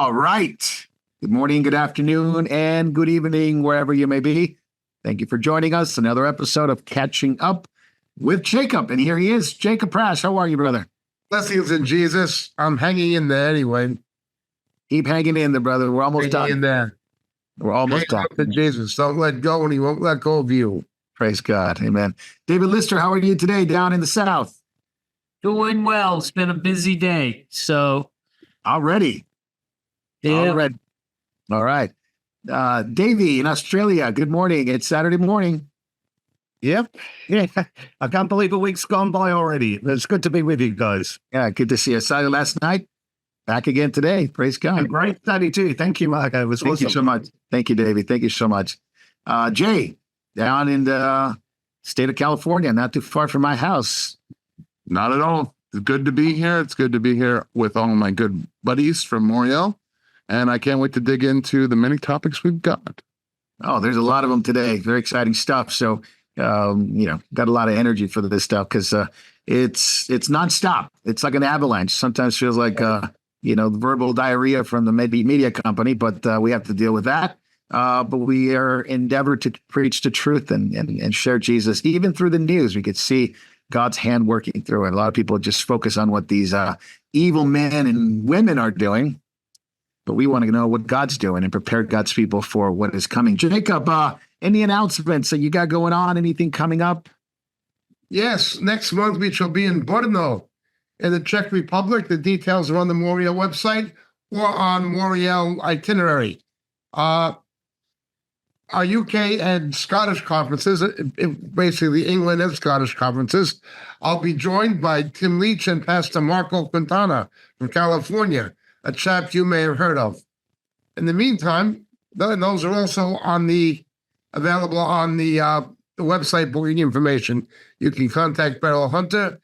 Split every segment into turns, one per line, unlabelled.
All right. Good morning, good afternoon, and good evening, wherever you may be. Thank you for joining us. Another episode of Catching Up with Jacob. And here he is, Jacob Prash. How are you, brother?
Blessings in Jesus. I'm hanging in there anyway.
Keep hanging in there, brother. We're almost done.
In there.
We're almost done.
Up to Jesus. Don't let go, and he won't let go of you.
Praise God. Amen. David Lister, how are you today down in the South?
Doing well. It's been a busy day. So
Already.
yeah.
Already. All right. Davey in Australia, good morning. It's Saturday morning.
Yep. Yeah. I can't believe a week's gone by already. It's good to be with you guys.
Yeah, good to see you. Saw you last night. Back again today. Praise God.
Great study too. Thank you, Mark. It was
Thank
awesome.
you so much. Thank you, Davey. Thank you so much. Jay, down in the state of California, not too far from my house.
Not at all. It's good to be here. It's good to be here with all my good buddies from Morial. And I can't wait to dig into the many topics we've got.
Oh, there's a lot of them today. Very exciting stuff. So, got a lot of energy for this stuff because it's nonstop. It's like an avalanche. Sometimes feels like, verbal diarrhea from the media company, but we have to deal with that. But we are endeavored to preach the truth and share Jesus. Even through the news, we could see God's hand working through it. A lot of people just focus on what these evil men and women are doing. But we want to know what God's doing and prepare God's people for what is coming. Jacob, any announcements that you got going on? Anything coming up?
Yes, next month we shall be in Brno in the Czech Republic. The details are on the Morial website or on Morial itinerary. Our UK and Scottish conferences, basically England and Scottish conferences, I'll be joined by Tim Leach and Pastor Marco Quintana from California, a chap you may have heard of. In the meantime, those are also available on the website, booking information. You can contact Beryl Hunter.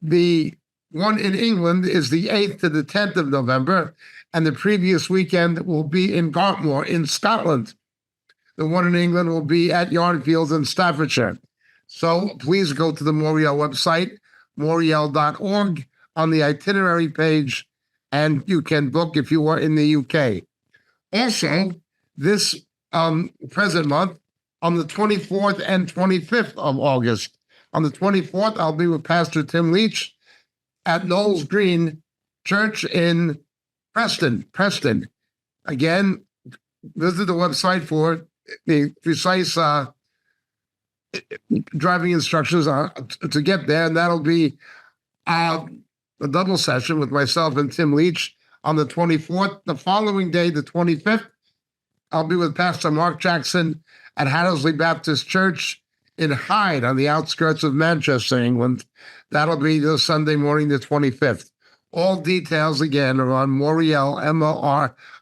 The one in England is the 8th to the 10th of November, and the previous weekend will be in Gartmore in Scotland. The one in England will be at Yarnfields in Staffordshire. So please go to the Morial website, morial.org, on the itinerary page, and you can book if you are in the UK. Also, this present month, on the 24th and 25th of August. On the 24th, I'll be with Pastor Tim Leach at Knowles Green Church in Preston. Again, visit the website for the precise driving instructions to get there, and that'll be a double session with myself and Tim Leach on the 24th. The following day, the 25th, I'll be with Pastor Mark Jackson at Hattersley Baptist Church in Hyde on the outskirts of Manchester, England. That'll be the Sunday morning, the 25th. All details, again, are on Moriel,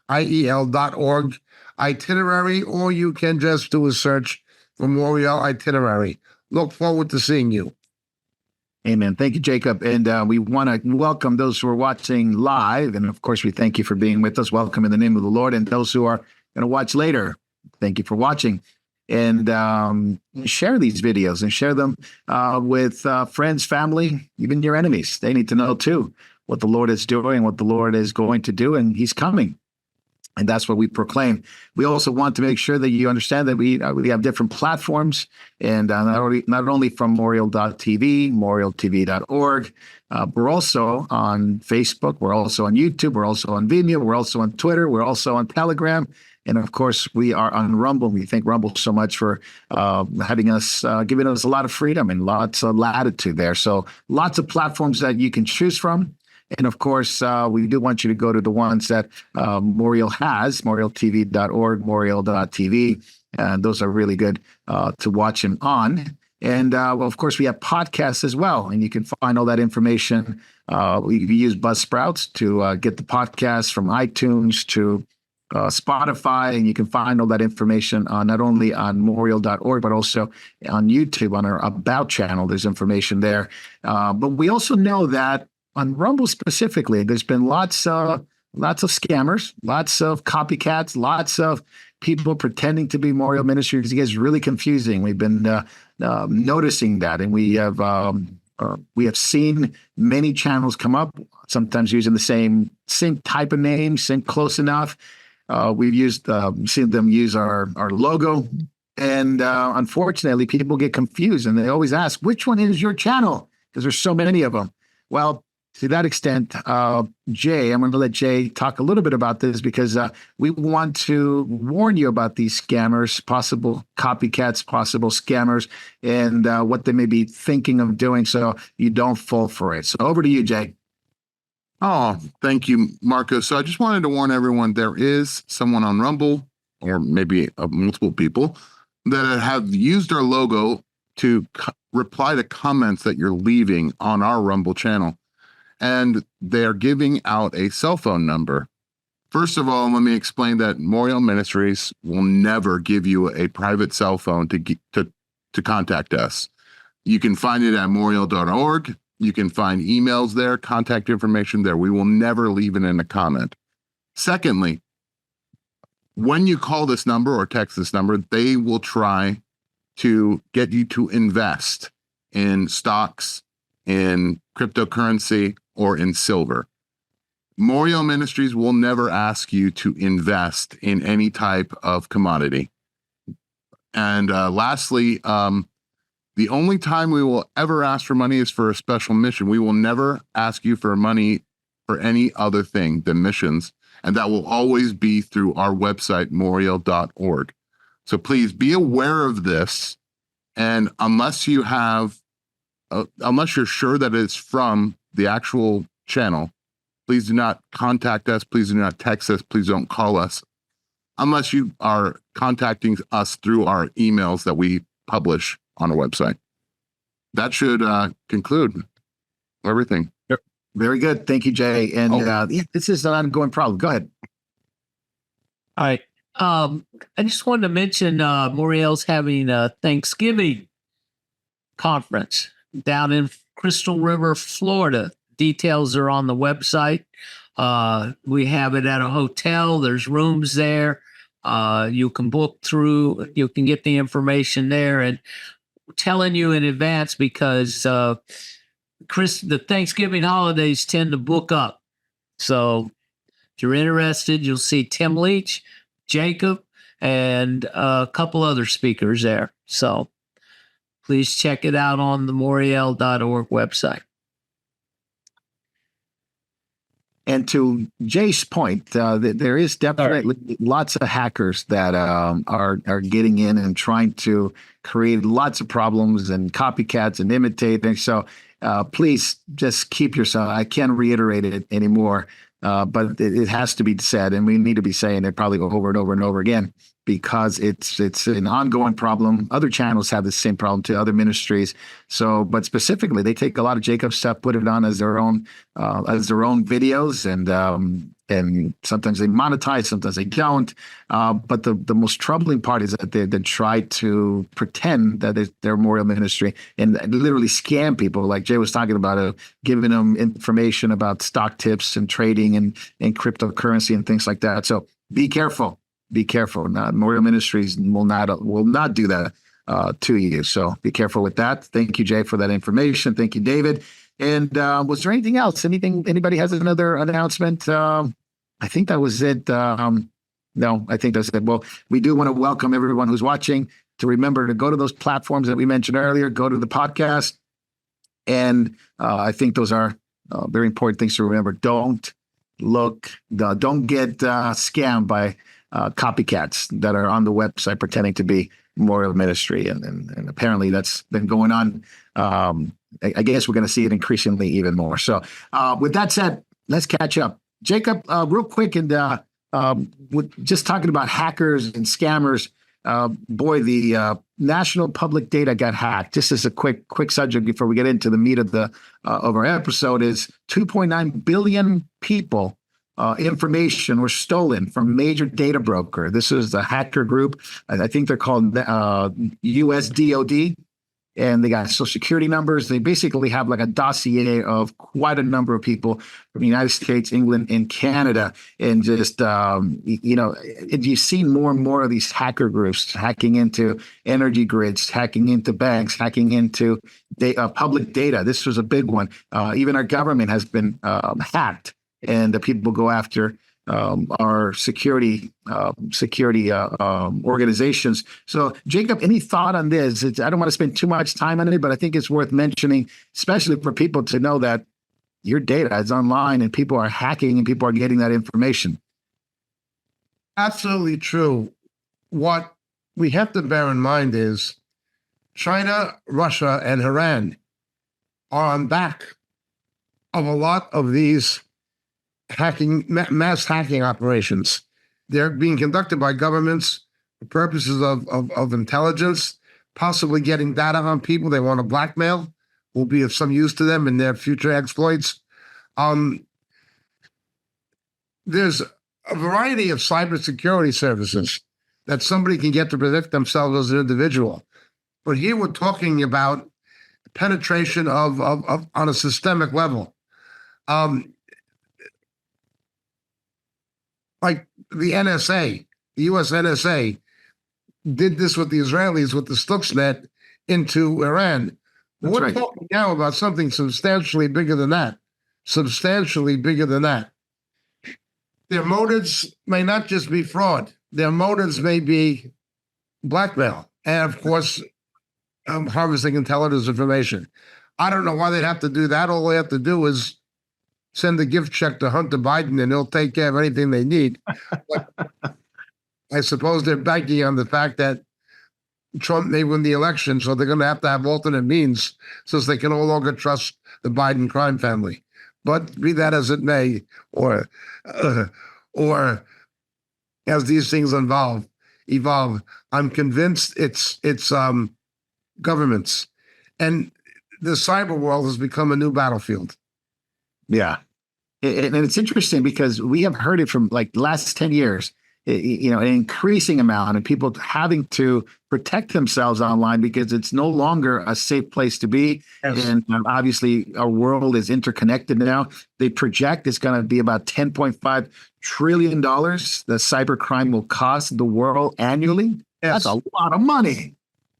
MORIEL.org itinerary, or you can just do a search for Moriel itinerary. Look forward to seeing you.
Amen. Thank you, Jacob. And we want to welcome those who are watching live. And of course, we thank you for being with us. Welcome in the name of the Lord. And those who are going to watch later, thank you for watching. And share these videos and share them with friends, family, even your enemies. They need to know, too, what the Lord is doing, what the Lord is going to do, and he's coming. And that's what we proclaim. We also want to make sure that you understand that we have different platforms, and not only from Morial.tv, MorialTV.org. We're also on Facebook. We're also on YouTube. We're also on Vimeo. We're also on Twitter. We're also on Telegram. And of course, we are on Rumble. We thank Rumble so much for having us, giving us a lot of freedom and lots of latitude there. So lots of platforms that you can choose from. And of course, we do want you to go to the ones that Morial has, MorialTV.org, Morial.tv. And those are really good to watch them on. And of course, we have podcasts as well. And you can find all that information. We use Buzzsprouts to get the podcasts from iTunes to Spotify, and you can find all that information not only on Morial.org, but also on YouTube on our About channel. There's information there. But we also know that on Rumble specifically, there's been lots of scammers, lots of copycats, lots of people pretending to be Morial Ministries. It gets really confusing. We've been noticing that, and we have seen many channels come up, sometimes using the same type of name, same close enough. We've seen them use our logo. And unfortunately, people get confused and they always ask, which one is your channel? Because there's so many of them. Well, to that extent, Jay, I'm going to let Jay talk a little bit about this because we want to warn you about these scammers, possible copycats, possible scammers, and what they may be thinking of doing so you don't fall for it. So over to you, Jay.
Oh, thank you, Marco. So I just wanted to warn everyone, there is someone on Rumble, or maybe multiple people, that have used our logo to reply to comments that you're leaving on our Rumble channel. And they're giving out a cell phone number. First of all, let me explain that Morial Ministries will never give you a private cell phone to contact us. You can find it at morial.org. You can find emails there, contact information there. We will never leave it in a comment. Secondly, when you call this number or text this number, they will try to get you to invest in stocks, in cryptocurrency, or in silver. Morial Ministries will never ask you to invest in any type of commodity. And lastly, the only time we will ever ask for money is for a special mission. We will never ask you for money for any other thing than missions. And that will always be through our website, morial.org. So please be aware of this. And unless you're sure that it's from the actual channel, please do not contact us. Please do not text us. Please don't call us unless you are contacting us through our emails that we publish on our website. That should conclude everything.
Very good. Thank you, Jay. And this is an ongoing problem. Go ahead.
All right. I just wanted to mention Morial's having a Thanksgiving conference down in Crystal River, Florida. Details are on the website. We have it at a hotel. There's rooms there. You can book through. You can get the information there. And telling you in advance because the Thanksgiving holidays tend to book up. So if you're interested, you'll see Tim Leach, Jacob, and a couple other speakers there. So please check it out on the morial.org website.
And to Jay's point, there is definitely lots of hackers that are getting in and trying to create lots of problems and copycats and imitate things. So please just keep yourself. I can't reiterate it anymore, but it has to be said, and we need to be saying it probably over and over and over again because it's an ongoing problem. Other channels have the same problem to other ministries. So, but specifically, they take a lot of Jacob's stuff, put it on as their own videos, and sometimes they monetize, sometimes they don't. But the most troubling part is that they try to pretend that they're Morial ministry and literally scam people, like Jay was talking about, giving them information about stock tips and trading and cryptocurrency and things like that. So be careful. Be careful. Morial Ministries will not do that to you. So be careful with that. Thank you, Jay, for that information. Thank you, David. And was there anything else? Anybody has another announcement? I think that was it. No, I think that's it. Well, we do want to welcome everyone who's watching to remember to go to those platforms that we mentioned earlier, go to the podcast. And I think those are very important things to remember. Don't get scammed by copycats that are on the website pretending to be Morial Ministry. And apparently that's been going on. I guess we're going to see it increasingly even more. So with that said, let's catch up. Jacob, real quick, and just talking about hackers and scammers, the national public data got hacked. Just as a quick subject before we get into the meat of our episode is 2.9 billion people information were stolen from major data broker. This is the hacker group. I think they're called US DOD. and they got social security numbers. They basically have like a dossier of quite a number of people from the United States, England, and Canada. And just, you've seen more and more of these hacker groups hacking into energy grids, hacking into banks, hacking into public data. This was a big one. Even our government has been hacked, and the people go after our security organizations. So, Jacob, any thought on this? I don't want to spend too much time on it, but I think it's worth mentioning, especially for people to know that your data is online and people are hacking and people are getting that information.
Absolutely true. What we have to bear in mind is China, Russia, and Iran are on back of a lot of these mass hacking operations. They're being conducted by governments for purposes of intelligence, possibly getting data on people they want to blackmail, will be of some use to them in their future exploits. There's a variety of cybersecurity services that somebody can get to protect themselves as an individual. But here we're talking about penetration of on a systemic level. Like the NSA, the US NSA, did this with the Israelis with the Stuxnet into Iran.
That's
We're
right.
talking now about something substantially bigger than that. Substantially bigger than that. Their motives may not just be fraud. Their motives may be blackmail and, of course, harvesting intelligence information. I don't know why they'd have to do that. All they have to do is send a gift check to Hunter Biden and he'll take care of anything they need. But I suppose they're banking on the fact that Trump may win the election, so they're going to have alternate means since they can no longer trust the Biden crime family. But be that as it may, or as these things evolve, I'm convinced it's governments. And the cyber world has become a new battlefield.
Yeah. And it's interesting because we have heard it from like the last 10 years, an increasing amount of people having to protect themselves online because it's no longer a safe place to be.
Yes.
And obviously our world is interconnected now. They project it's going to be about $10.5 trillion the cybercrime will cost the world annually.
Yes.
That's a lot of money.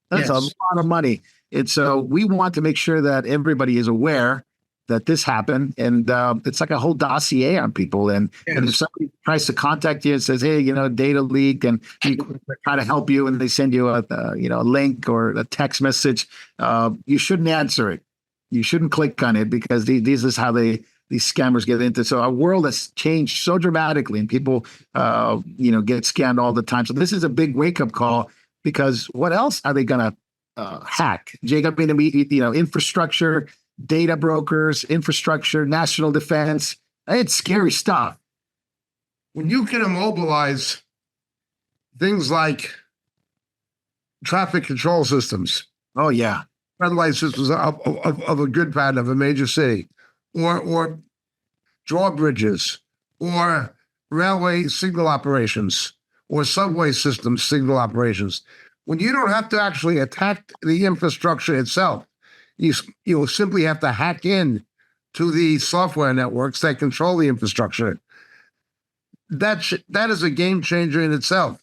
That's a lot of money. And so we want to make sure that everybody is aware that this happened, and it's like a whole dossier on people. And if somebody tries to contact you and says, "Hey, data leaked," and we try to help you, and they send you a link or a text message, you shouldn't answer it. You shouldn't click on it because this is how these scammers get into. So our world has changed so dramatically, and people, get scammed all the time. So this is a big wake up call because what else are they going to hack? Jacob, infrastructure. Data brokers, infrastructure, national defense. It's scary stuff.
When you can immobilize things like traffic control systems,
Oh, yeah.
red light systems of a good pattern of a major city, or drawbridges, or railway signal operations, or subway system signal operations, when you don't have to actually attack the infrastructure itself, you simply have to hack in to the software networks that control the infrastructure. That is a game changer in itself.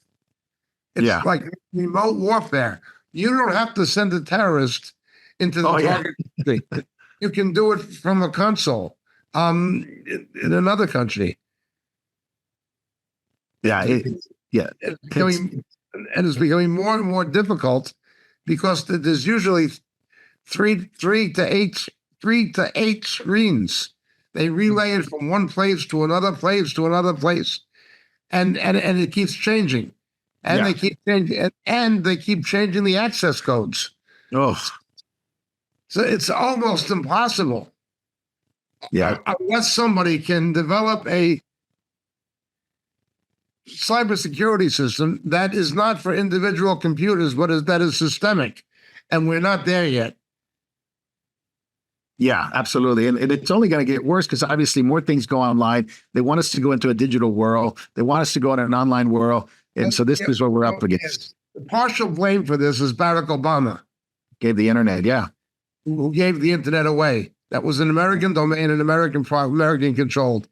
It's like remote warfare. You don't have to send a terrorist into the target country. You can do it from a console in another country.
Yeah.
It's becoming more and more difficult because there's usually three to eight screens. They relay it from one place to another place to another place, and it keeps changing, and they keep changing, and they keep changing the access codes.
Oh,
So it's almost impossible.
yeah.
Unless somebody can develop a cybersecurity system that is not for individual computers, but that is systemic, and we're not there yet.
Yeah, absolutely. And it's only going to get worse because obviously more things go online. They want us to go into a digital world. They want us to go in an online world. And so this is what we're up against.
The partial blame for this is Barack Obama.
Gave the internet, yeah.
Who gave the internet away. That was an American domain and American controlled.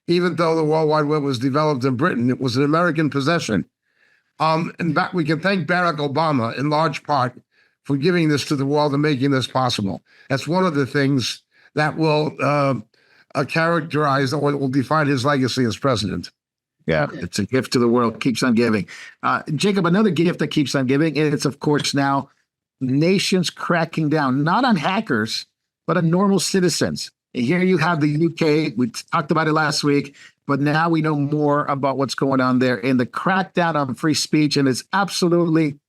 Even though the World Wide Web was developed in Britain, it was an American possession. In fact, we can thank Barack Obama in large part for giving this to the world and making this possible. That's one of the things that will characterize or will define his legacy as president.
Yeah, it's a gift to the world, keeps on giving. Jacob, another gift that keeps on giving, it's of course now nations cracking down, not on hackers, but on normal citizens. And here you have the UK, we talked about it last week, but now we know more about what's going on there in the crackdown on free speech, and it's absolutely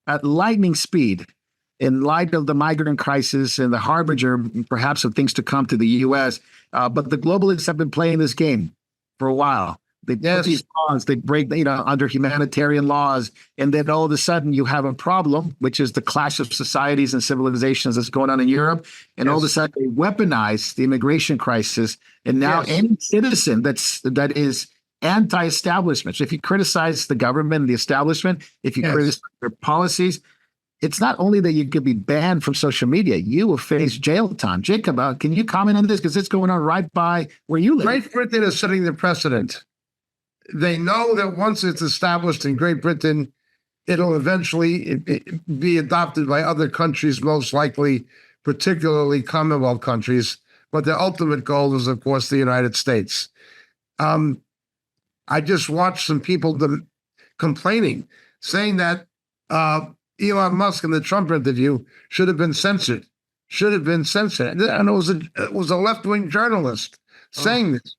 at lightning speed in light of the migrant crisis and the harbinger, perhaps, of things to come to the U.S. But the globalists have been playing this game for a while. They put these laws, they break, under humanitarian laws, and then all of a sudden you have a problem, which is the clash of societies and civilizations that's going on in Europe. And all of a sudden they weaponize the immigration crisis. And now any citizen that is anti-establishment, so if you criticize the government and the establishment, if you criticize their policies, it's not only that you could be banned from social media, you will face jail time. Jacob, can you comment on this? Because it's going on right by where you live.
Great Britain is setting the precedent. They know that once it's established in Great Britain, it'll eventually be adopted by other countries, most likely, particularly Commonwealth countries. But their ultimate goal is, of course, the United States. I just watched some people complaining, saying that Elon Musk in the Trump interview should have been censored. And it was a left-wing journalist saying this.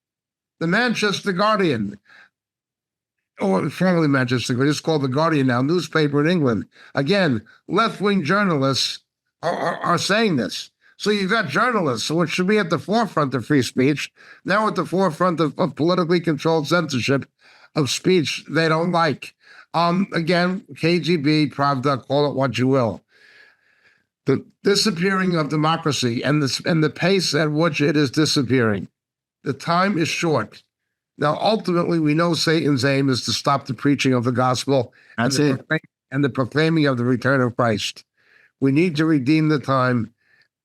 The Manchester Guardian, or formerly Manchester Guardian, it's called The Guardian now, newspaper in England. Again, left-wing journalists are saying this. So you've got journalists, which should be at the forefront of free speech, now at the forefront of politically controlled censorship of speech they don't like. Again, KGB, Pravda, call it what you will. The disappearing of democracy and the pace at which it is disappearing. The time is short. Now, ultimately, we know Satan's aim is to stop the preaching of the gospel and the proclaiming of the return of Christ. We need to redeem the time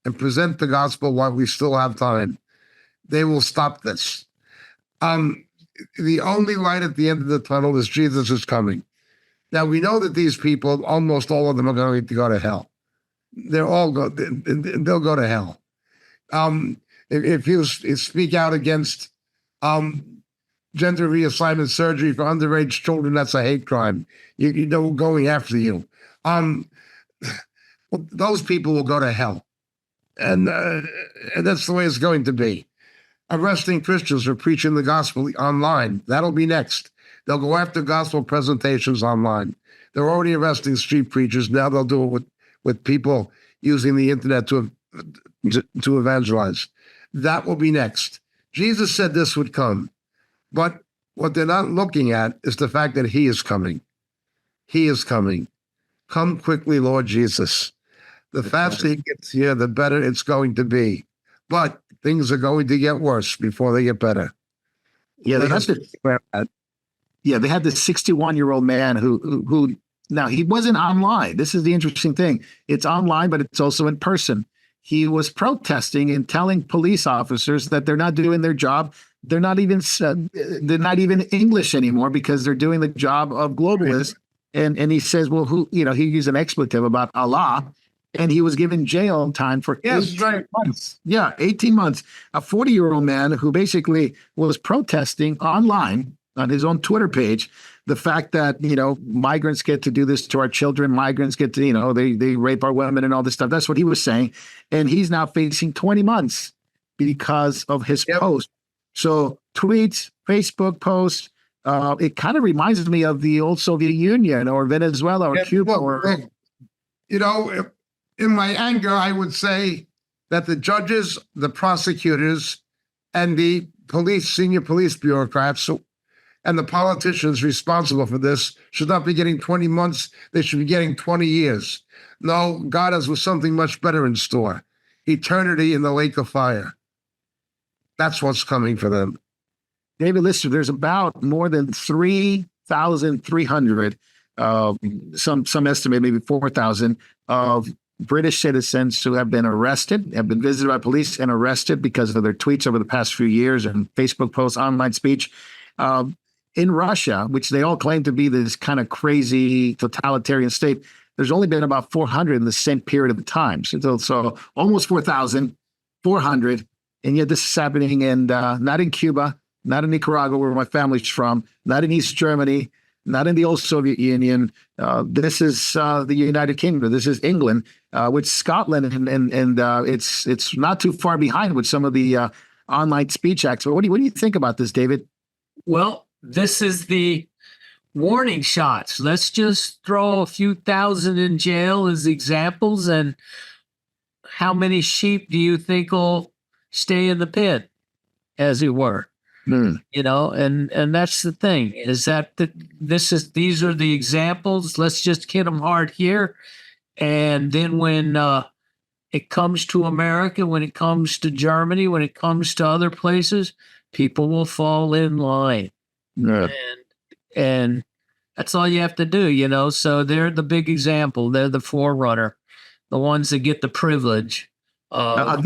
and present the gospel while we still have time. They will stop this. The only light at the end of the tunnel is Jesus is coming. Now, we know that these people, almost all of them, are going to go to hell. They'll go to hell. If you speak out against gender reassignment surgery for underage children, that's a hate crime. You know, going after you. Those people will go to hell. And that's the way it's going to be. Arresting Christians for preaching the gospel online. That'll be next. They'll go after gospel presentations online. They're already arresting street preachers. Now they'll do it with people using the internet to evangelize. That will be next. Jesus said this would come. But what they're not looking at is the fact that he is coming. He is coming. Come quickly, Lord Jesus. The faster he gets here, the better it's going to be. But things are going to get worse before they get better.
Yeah, they had this 61-year-old man who now he wasn't online. This is the interesting thing. It's online, but it's also in person. He was protesting and telling police officers that they're not doing their job. They're not even English anymore because they're doing the job of globalists. And he says, well, he used an expletive about Allah, and he was given jail time for 18 months. Yeah, 18 months. A 40-year-old man who basically was protesting online on his own Twitter page the fact that, migrants get to do this to our children. Migrants get to, they rape our women and all this stuff. That's what he was saying. And he's now facing 20 months because of his post. So tweets, Facebook posts, it kind of reminds me of the old Soviet Union or Venezuela or Cuba.
In my anger, I would say that the judges, the prosecutors, and the senior police bureaucrats and the politicians responsible for this should not be getting 20 months. They should be getting 20 years. No, God has something much better in store. Eternity in the lake of fire. That's what's coming for them.
David Lister, there's about more than 3,300, some estimate maybe 4,000 of British citizens who have been arrested, have been visited by police and arrested because of their tweets over the past few years and Facebook posts, online speech. In Russia, which they all claim to be this kind of crazy totalitarian state, there's only been about 400 in the same period of time. So almost 4,400. And yet this is happening in not in Cuba, not in Nicaragua, where my family's from, not in East Germany, not in the old Soviet Union. This is the United Kingdom. This is England, with Scotland, and it's not too far behind with some of the online speech acts. What do you think about this, David?
Well, this is the warning shots. Let's just throw a few thousand in jail as examples, and how many sheep do you think will stay in the pit, as it were? You know, and that's the thing, is that these are the examples. Let's just hit them hard here, and then when it comes to America, when it comes to Germany, when it comes to other places, people will fall in line.
Yeah.
And that's all you have to do, you know. So they're the big example. They're the forerunner, the ones that get the privilege of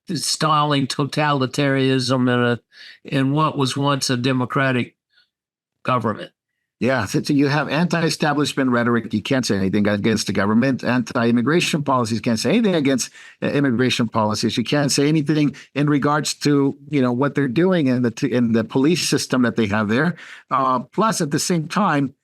installing totalitarianism in what was once a democratic government.
Yeah, so you have anti-establishment rhetoric. You can't say anything against the government. Anti-immigration policies, can't say anything against immigration policies. You can't say anything in regards to, you know, what they're doing in the police system that they have there. Plus, at the same time,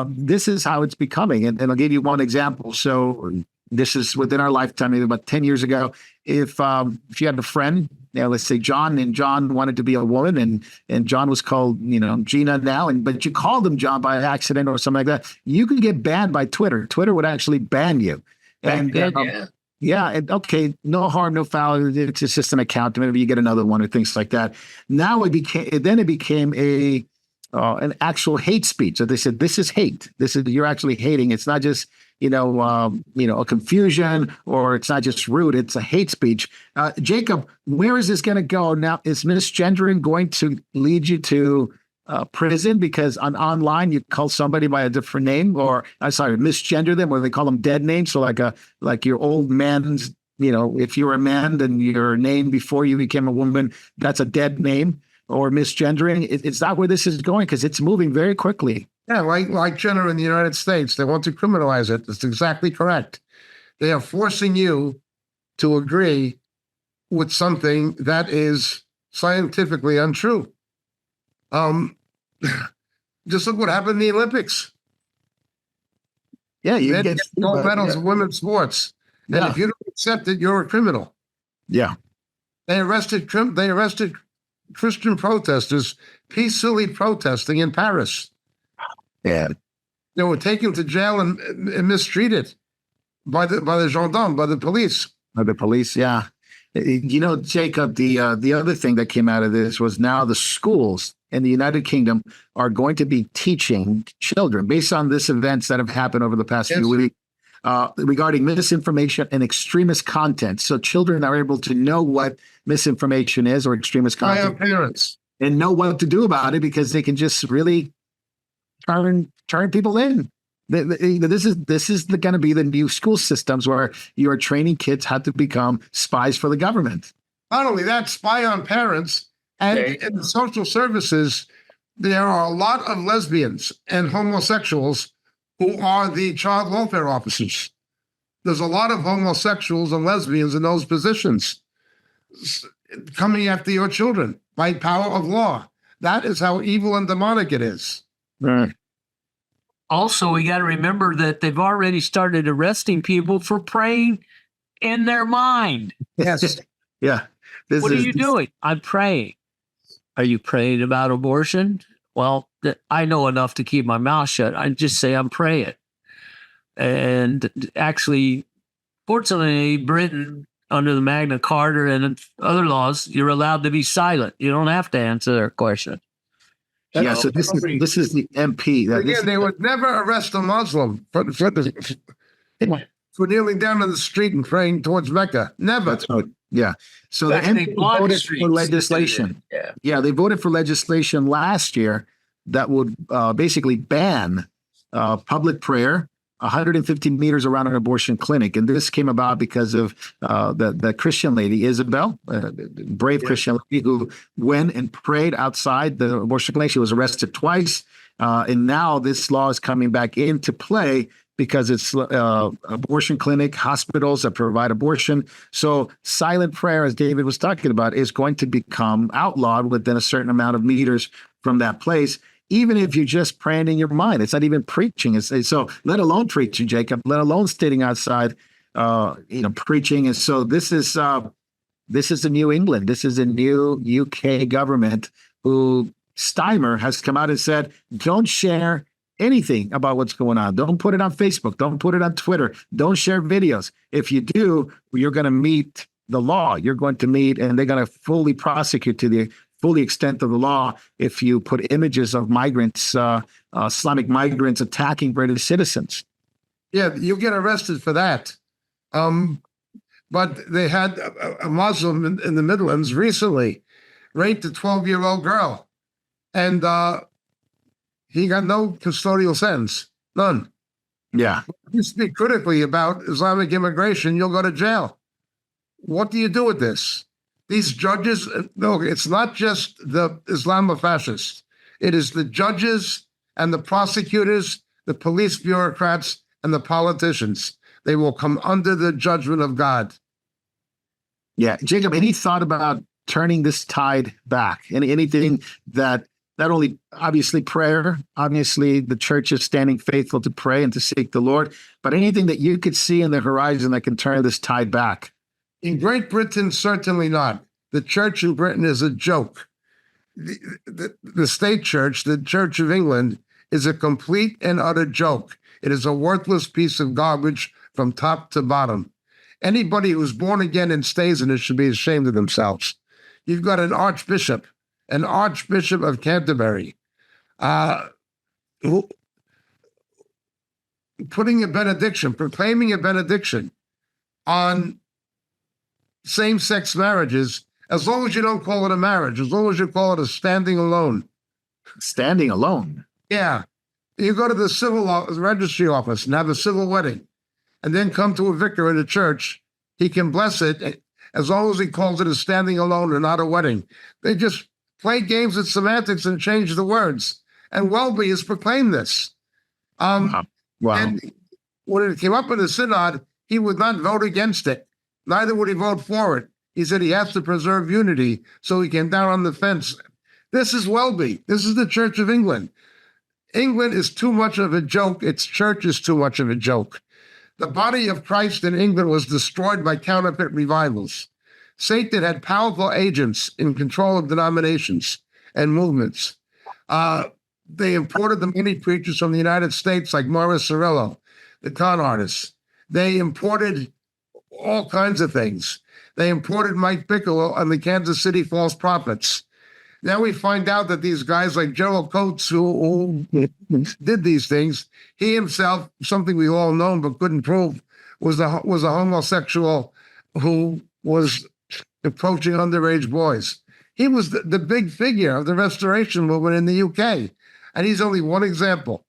this is how it's becoming. And I'll give you one example. So this is within our lifetime, maybe about 10 years ago. If you had a friend, let's say John, and John wanted to be a woman, and John was called, you know, Gina now, but you called him John by accident or something like that, you could get banned by Twitter. Twitter would actually ban you. And and okay, no harm, no foul. It's just an account. Maybe you get another one or things like that. Now it became an actual hate speech. So they said, this is hate. You're actually hating. It's not just, a confusion, or it's not just rude. It's a hate speech. Jacob, where is this going to go now? Is misgendering going to lead you to prison because online you call somebody by a different name, or misgender them, or they call them dead names? So like your old man's, if you're a man, then your name before you became a woman, that's a dead name. Or misgendering. It's not where this is going, because it's moving very quickly.
Yeah, like gender in the United States, they want to criminalize it. That's exactly correct. They are forcing you to agree with something that is scientifically untrue. Just look what happened in the Olympics.
Yeah, you
get gold medals in women's sports, and if you don't accept it, you're a criminal.
Yeah,
they arrested Christian protesters peacefully protesting in Paris.
Yeah,
they were taken to jail and mistreated by the gendarmes, by the police.
By the police, yeah. Jacob, the other thing that came out of this was now the schools in the United Kingdom are going to be teaching children, based on this events that have happened over the past few weeks, regarding misinformation and extremist content. So children are able to know what misinformation is or extremist content,
parents,
and know what to do about it, because they can just really turn people in. This is going to be the new school systems where you are training kids how to become spies for the government.
Not only that, spy on parents. And in the social services, there are a lot of lesbians and homosexuals who are the child welfare officers. There's a lot of homosexuals and lesbians in those positions coming after your children by power of law. That is how evil and demonic it is.
Right.
Also, we got to remember that they've already started arresting people for praying in their mind.
Yes.
Yeah.
What are you doing? I'm praying. Are you praying about abortion? Well, I know enough to keep my mouth shut. I just say I'm praying. And actually, fortunately, Britain, under the Magna Carta and other laws, you're allowed to be silent. You don't have to answer their question.
Yeah, so this is the MP.
Again, they would never arrest a Muslim for kneeling down in the street and praying towards Mecca. Never.
That's right. Yeah. So the MP voted for legislation. Yeah, they voted for legislation last year that would basically ban public prayer 150 meters around an abortion clinic. And this came about because of the Christian lady, Isabel, brave Christian lady who went and prayed outside the abortion clinic. She was arrested twice. And now this law is coming back into play because it's abortion clinic, hospitals that provide abortion. So silent prayer, as David was talking about, is going to become outlawed within a certain amount of meters from that place, even if you're just praying in your mind. It's not even preaching. So let alone preaching, Jacob, let alone standing outside, preaching. And so this is the New England. This is a new UK government who Steimer has come out and said, don't share anything about what's going on. Don't put it on Facebook. Don't put it on Twitter. Don't share videos. If you do, you're going to meet the law. You're going to meet, and they're going to fully prosecute to the full extent of the law if you put images of migrants, Islamic migrants attacking British citizens.
Yeah, you'll get arrested for that. But they had a Muslim in the Midlands recently raped a 12-year-old girl. And he got no custodial sentence, none.
Yeah.
If you speak critically about Islamic immigration, you'll go to jail. What do you do with this? These judges, no, it's not just the Islamofascists. It is the judges and the prosecutors, the police bureaucrats, and the politicians. They will come under the judgment of God.
Yeah. Jacob, any thought about turning this tide back? Anything that not only obviously prayer, obviously the church is standing faithful to pray and to seek the Lord, but anything that you could see in the horizon that can turn this tide back?
In Great Britain, certainly not. The church in Britain is a joke. The state church, the Church of England, is a complete and utter joke. It is a worthless piece of garbage from top to bottom. Anybody who's born again and stays in it should be ashamed of themselves. You've got an archbishop of Canterbury, proclaiming a benediction on same-sex marriages, as long as you don't call it a marriage, as long as you call it a standing alone.
Standing alone?
Yeah. You go to the civil registry office and have a civil wedding, and then come to a vicar in the church. He can bless it as long as he calls it a standing alone and not a wedding. They just play games with semantics and change the words. And Welby has proclaimed this.
Wow.
And when it came up in the synod, he would not vote against it. Neither would he vote for it. He said he has to preserve unity, so he came down on the fence. This is Welby. This is the Church of England. England is too much of a joke. Its church is too much of a joke. The body of Christ in England was destroyed by counterfeit revivals. Satan had powerful agents in control of denominations and movements. They imported the many preachers from the United States, like Morris Cerullo, the con artists. They imported all kinds of things. They imported Mike Bigelow and the Kansas City false prophets. Now we find out that these guys like Gerald Coates, who did these things, he himself, something we all known but couldn't prove, was a homosexual who was approaching underage boys. He was the big figure of the Restoration movement in the UK, and he's only one example.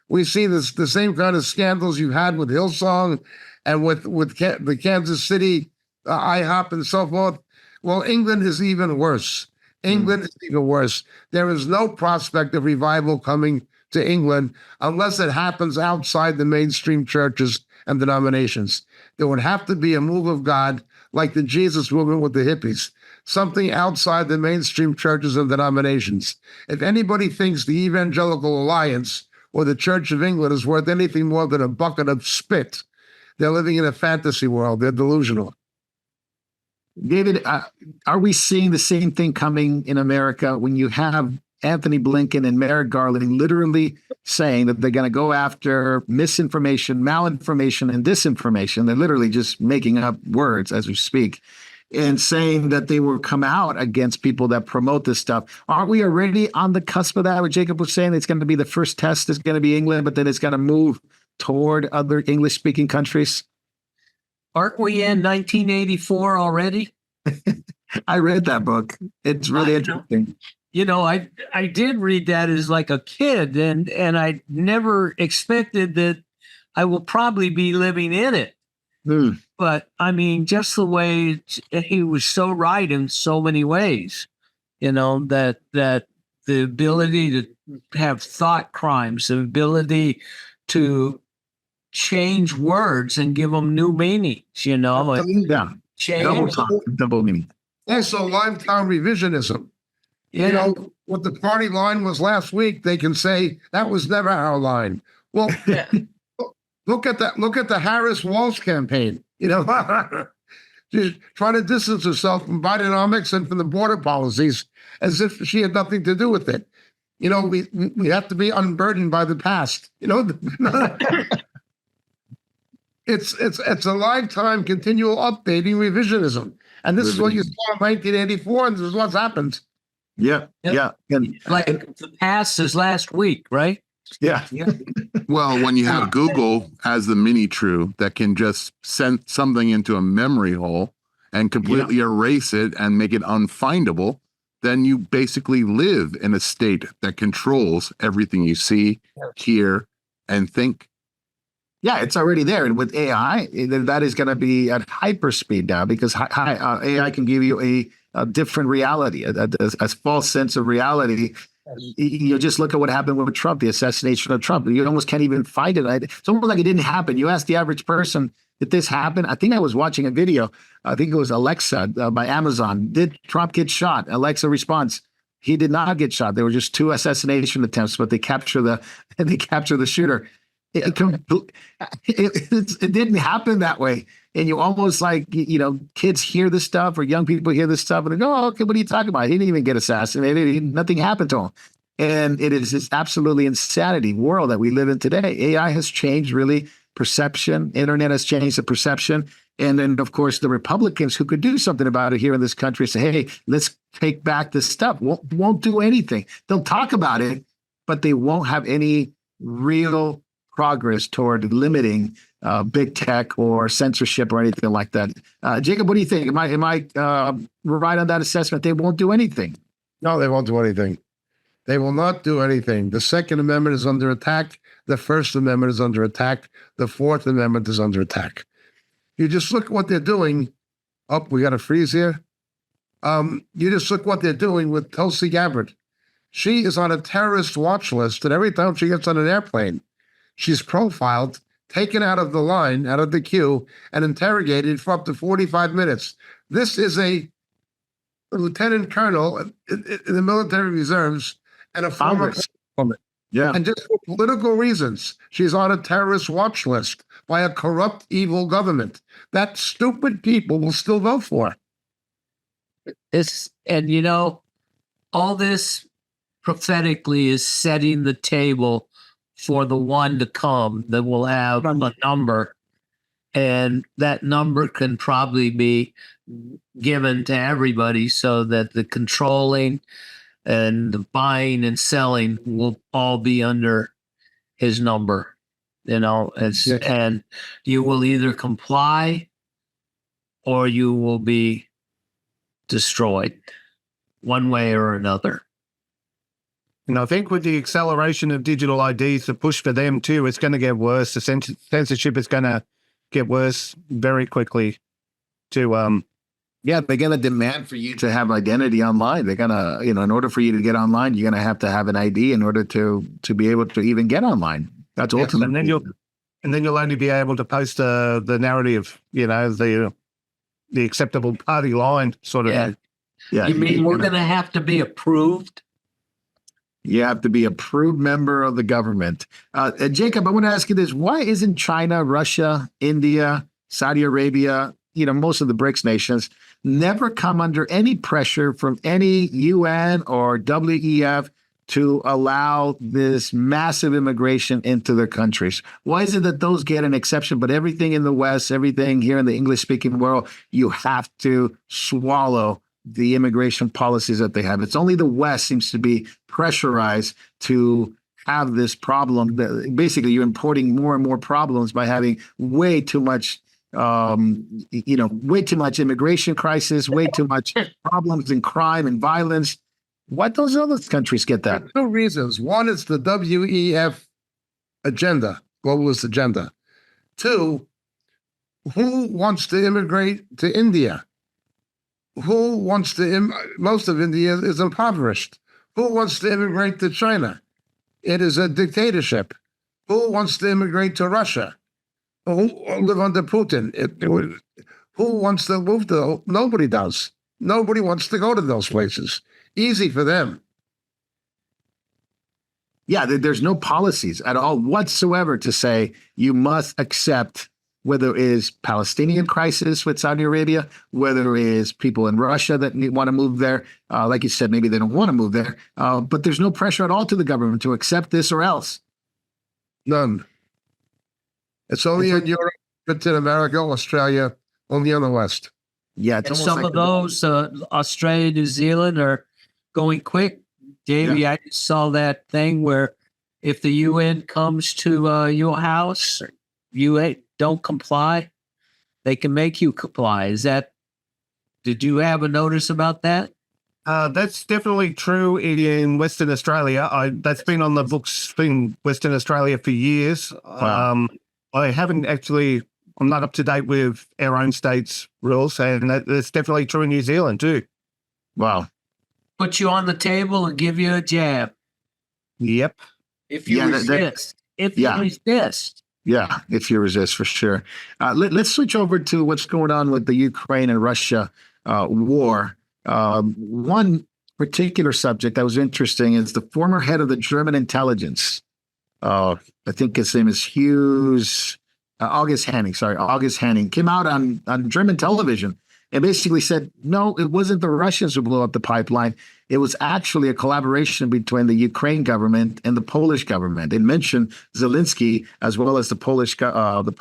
We see the same kind of scandals you had with Hillsong and with the Kansas City IHOP and so forth. Well, England is even worse. England is even worse. There is no prospect of revival coming to England unless it happens outside the mainstream churches and denominations. There would have to be a move of God like the Jesus movement with the hippies, something outside the mainstream churches and denominations. If anybody thinks the Evangelical Alliance or the Church of England is worth anything more than a bucket of spit, they're living in a fantasy world. They're delusional.
David, are we seeing the same thing coming in America when you have Anthony Blinken and Merrick Garland literally saying that they're going to go after misinformation, malinformation, and disinformation? They're literally just making up words as we speak and saying that they will come out against people that promote this stuff. Aren't we already on the cusp of that? What Jacob was saying, it's going to be the first test is going to be England, but then it's going to move toward other English-speaking countries.
Aren't we in 1984 already?
I read that book. It's really interesting.
You know, I did read that as like a kid, and I never expected that I will probably be living in it.
Hmm.
But I mean, just the way he was so right in so many ways, that the ability to have thought crimes, the ability to change words and give them new meanings, and
Yeah.
change.
Double meaning.
Also, lifetime revisionism. You know, what the party line was last week, they can say that was never our line. Well, look at that. Look at the Harris Walsh campaign. She's trying to distance herself from Bidenomics and from the border policies as if she had nothing to do with it. We have to be unburdened by the past. It's a lifetime continual updating revisionism. And this is what you saw in 1984, and this is what's happened.
Yeah.
Yep.
Yeah. And
Like the past is last week, right?
yeah.
Well, when you have Google as the mini true that can just send something into a memory hole and completely erase it and make it unfindable, then you basically live in a state that controls everything you see, hear, and think.
Yeah, it's already there. And with AI, that is going to be at hyperspeed now because AI can give you a different reality, a false sense of reality. You just look at what happened with Trump, the assassination of Trump. You almost can't even find it. It's almost like it didn't happen. You ask the average person, did this happen? I think I was watching a video. I think it was Alexa by Amazon. Did Trump get shot? Alexa response: he did not get shot. There were just 2 assassination attempts, but they capture the shooter. It didn't happen that way. And you almost kids hear this stuff or young people hear this stuff and they go, oh, okay, what are you talking about? He didn't even get assassinated. Nothing happened to him. And it is this absolutely insanity world that we live in today. AI has changed really perception. Internet has changed the perception. And then, of course, the Republicans who could do something about it here in this country say, hey, let's take back this stuff. Won't do anything. They'll talk about it, but they won't have any real progress toward limiting big tech or censorship or anything like that. Jacob, what do you think? Am I right on that assessment? They won't do anything.
No, they won't do anything. They will not do anything. The Second Amendment is under attack. The First Amendment is under attack. The Fourth Amendment is under attack. You just look at what they're doing. Oh, we got a freeze here. You just look what they're doing with Tulsi Gabbard. She is on a terrorist watch list, and every time she gets on an airplane, she's profiled, taken out of the line, out of the queue, and interrogated for up to 45 minutes. This is a lieutenant colonel in the military reserves and a former woman.
Yeah.
And just for political reasons, she's on a terrorist watch list by a corrupt, evil government that stupid people will still vote for.
All this prophetically is setting the table for the one to come that will have a number, and that number can probably be given to everybody so that the controlling and the buying and selling will all be under his number, and you will either comply or you will be destroyed one way or another.
And I think with the acceleration of digital IDs, the push for them too, it's going to get worse. The censorship is going to get worse very quickly. They're going
to demand for you to have identity online. They're going to, in order for you to get online, you're going to have an ID in order to be able to even get online. That's ultimately.
And then you'll only be able to post the narrative, the acceptable party line sort of.
Yeah. You mean we're going to have to be approved?
You have to be a approved member of the government. Jacob, I want to ask you this. Why isn't China, Russia, India, Saudi Arabia, most of the BRICS nations never come under any pressure from any UN or WEF to allow this massive immigration into their countries? Why is it that those get an exception, but everything in the West, everything here in the English-speaking world, you have to swallow the immigration policies that they have? It's only the West seems to be pressurized to have this problem. Basically, you're importing more and more problems by having way too much, way too much immigration crisis, way too much problems in crime and violence. Why don't those other countries get that?
2 reasons. One is the WEF agenda, globalist agenda. Two, who wants to immigrate to India? Who wants to, most of India is impoverished. Who wants to immigrate to China? It is a dictatorship. Who wants to immigrate to Russia? Who live under Putin? Who wants to move to? Nobody does. Nobody wants to go to those places. Easy for them.
Yeah, there's no policies at all whatsoever to say you must accept whether it is Palestinian crisis with Saudi Arabia, whether it is people in Russia that want to move there. Like you said, maybe they don't want to move there, but there's no pressure at all to the government to accept this or else.
None. It's only in Europe, Britain, America, Australia, only in the West.
Yeah, it's
And
almost
some
like
of those, Australia, New Zealand, are going quick. Davey, I just saw that thing where if the UN comes to your house, you don't comply, they can make you comply. Did you have a notice about that?
That's definitely true in Western Australia. That's been on the books in Western Australia for years.
Wow.
I haven't actually, I'm not up to date with our own state's rules, and that's definitely true in New Zealand too.
Wow.
Put you on the table and give you a jab.
Yep.
If you resist. If you resist.
Yeah, if you resist, for sure. Let's switch over to what's going on with the Ukraine and Russia war. One particular subject that was interesting is the former head of the German intelligence. I think his name is August Henning, came out on German television and basically said, no, it wasn't the Russians who blew up the pipeline. It was actually a collaboration between the Ukraine government and the Polish government. It mentioned Zelensky as well as the Polish president,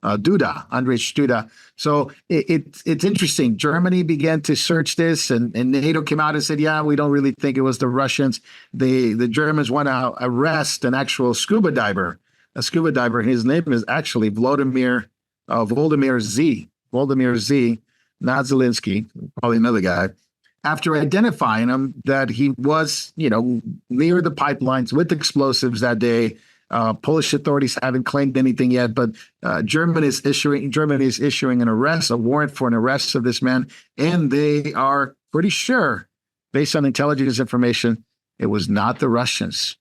Andrzej Duda. So it's interesting. Germany began to search this, and NATO came out and said, yeah, we don't really think it was the Russians. The Germans want to arrest an actual scuba diver. A scuba diver, his name is actually Volodymyr Z, not Zelensky, probably another guy. After identifying him that he was, near the pipelines with explosives that day. Polish authorities haven't claimed anything yet, but Germany is issuing a warrant for an arrest of this man, and they are pretty sure, based on intelligence information, it was not the Russians.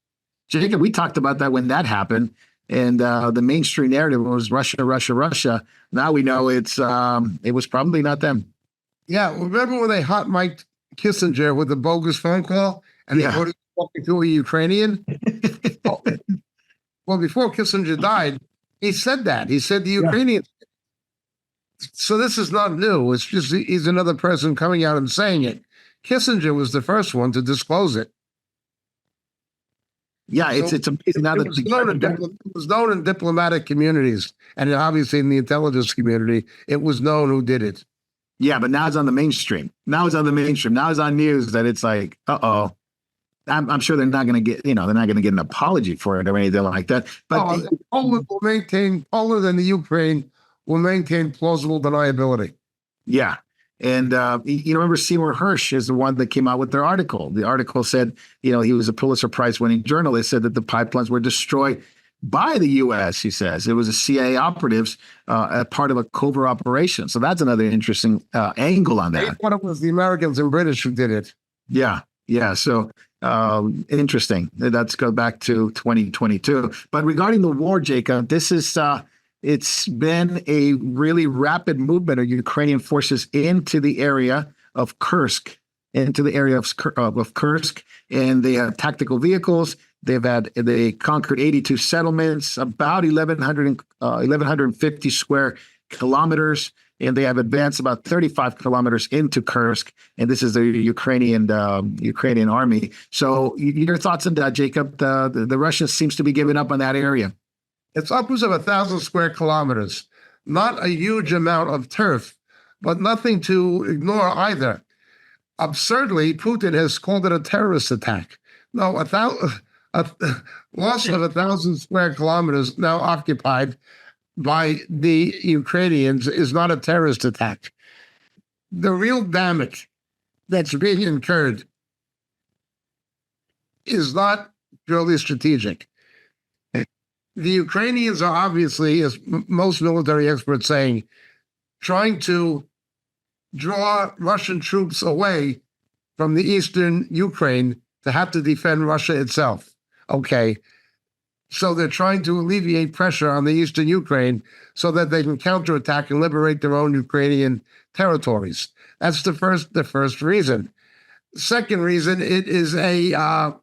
Jacob, we talked about that when that happened. And the mainstream narrative was Russia, Russia, Russia. Now we know it was probably not them.
Yeah, remember when they hot mic'd Kissinger with the bogus phone call and they were talking to a Ukrainian? Well, before Kissinger died, he said that. He said the Ukrainians. So this is not new. It's just he's another person coming out and saying it. Kissinger was the first one to disclose it.
Yeah, it's amazing. Now
it was known in diplomatic communities, and obviously in the intelligence community, it was known who did it.
Yeah, but now it's on the mainstream. Now it's on news that it's like, uh-oh. I'm sure they're not going to get, they're not going to get an apology for it or anything like that. But
Poland and the Ukraine will maintain plausible deniability.
Yeah. And you remember Seymour Hersh is the one that came out with their article. The article said, he was a Pulitzer Prize winning journalist, said that the pipelines were destroyed by the U.S., he says. It was a CIA operatives, a part of a covert operation. So that's another interesting angle on that.
I thought it was the Americans and British who did it.
Yeah. Yeah. So interesting. Let's go back to 2022. But regarding the war, Jacob, this is it's been a really rapid movement of Ukrainian forces into the area of Kursk, and they have tactical vehicles. They conquered 82 settlements, about 1,150 square kilometers, and they have advanced about 35 kilometers into Kursk. And this is the Ukrainian army. So your thoughts on that, Jacob? The Russians seems to be giving up on that area.
It's upwards of 1,000 square kilometers. Not a huge amount of turf, but nothing to ignore either. Absurdly, Putin has called it a terrorist attack. No, a loss of 1,000 square kilometers now occupied by the Ukrainians is not a terrorist attack. The real damage that's being incurred is not purely strategic. The Ukrainians are obviously, as most military experts saying, trying to draw Russian troops away from the eastern Ukraine to have to defend Russia itself. Okay. So they're trying to alleviate pressure on the eastern Ukraine so that they can counterattack and liberate their own Ukrainian territories. That's the first reason. Second reason, it is a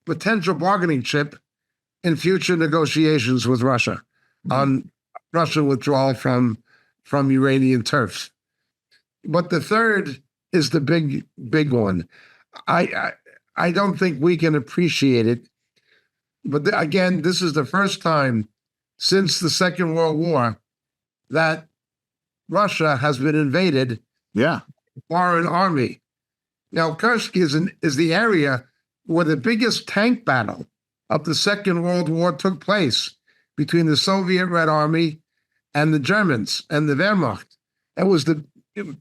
potential bargaining chip in future negotiations with Russia on Russian withdrawal from Iranian turf. But the third is the big one. I don't think we can appreciate it. But again, this is the first time since the Second World War that Russia has been invaded
Yeah.
by a foreign army. Now, Kursk is the area where the biggest tank battle of the Second World War took place between the Soviet Red Army and the Germans and the Wehrmacht. It was the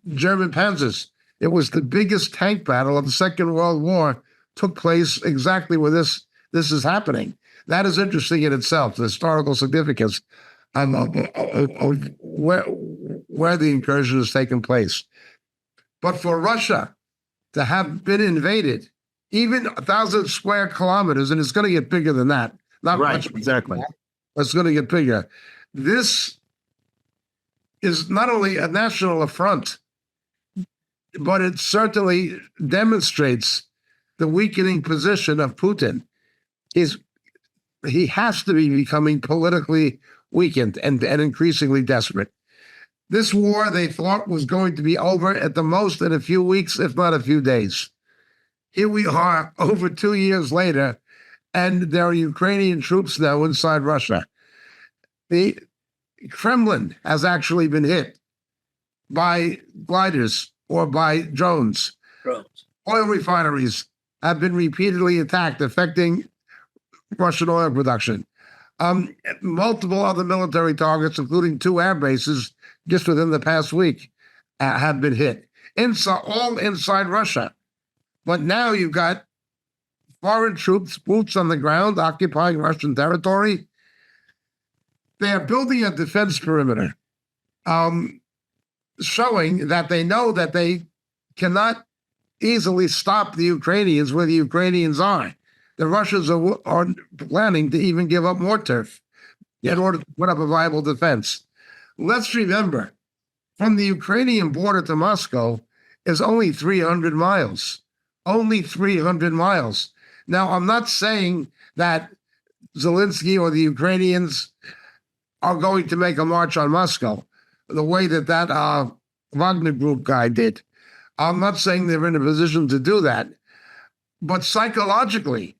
German panzers. It was the biggest tank battle of the Second World War, took place exactly where this is happening. That is interesting in itself, the historical significance of where the incursion has taken place. But for Russia to have been invaded, even 1,000 square kilometers, and it's going to get bigger than that. Not
Right,
much,
exactly.
but it's going to get bigger. This is not only a national affront, but it certainly demonstrates the weakening position of Putin. He has to be becoming politically weakened and increasingly desperate. This war they thought was going to be over at the most in a few weeks, if not a few days. Here we are over 2 years later, and there are Ukrainian troops now inside Russia. The Kremlin has actually been hit by gliders or by drones. Oil refineries have been repeatedly attacked, affecting Russian oil production. Multiple other military targets, including 2 air bases, just within the past week, have been hit. All inside Russia. But now you've got foreign troops, boots on the ground, occupying Russian territory. They are building a defense perimeter, showing that they know that they cannot easily stop the Ukrainians where the Ukrainians are. The Russians are planning to even give up more turf in order to put up a viable defense. Let's remember, from the Ukrainian border to Moscow is only 300 miles. Only 300 miles. Now, I'm not saying that Zelensky or the Ukrainians are going to make a march on Moscow the way that Wagner Group guy did. I'm not saying they're in a position to do that. But psychologically,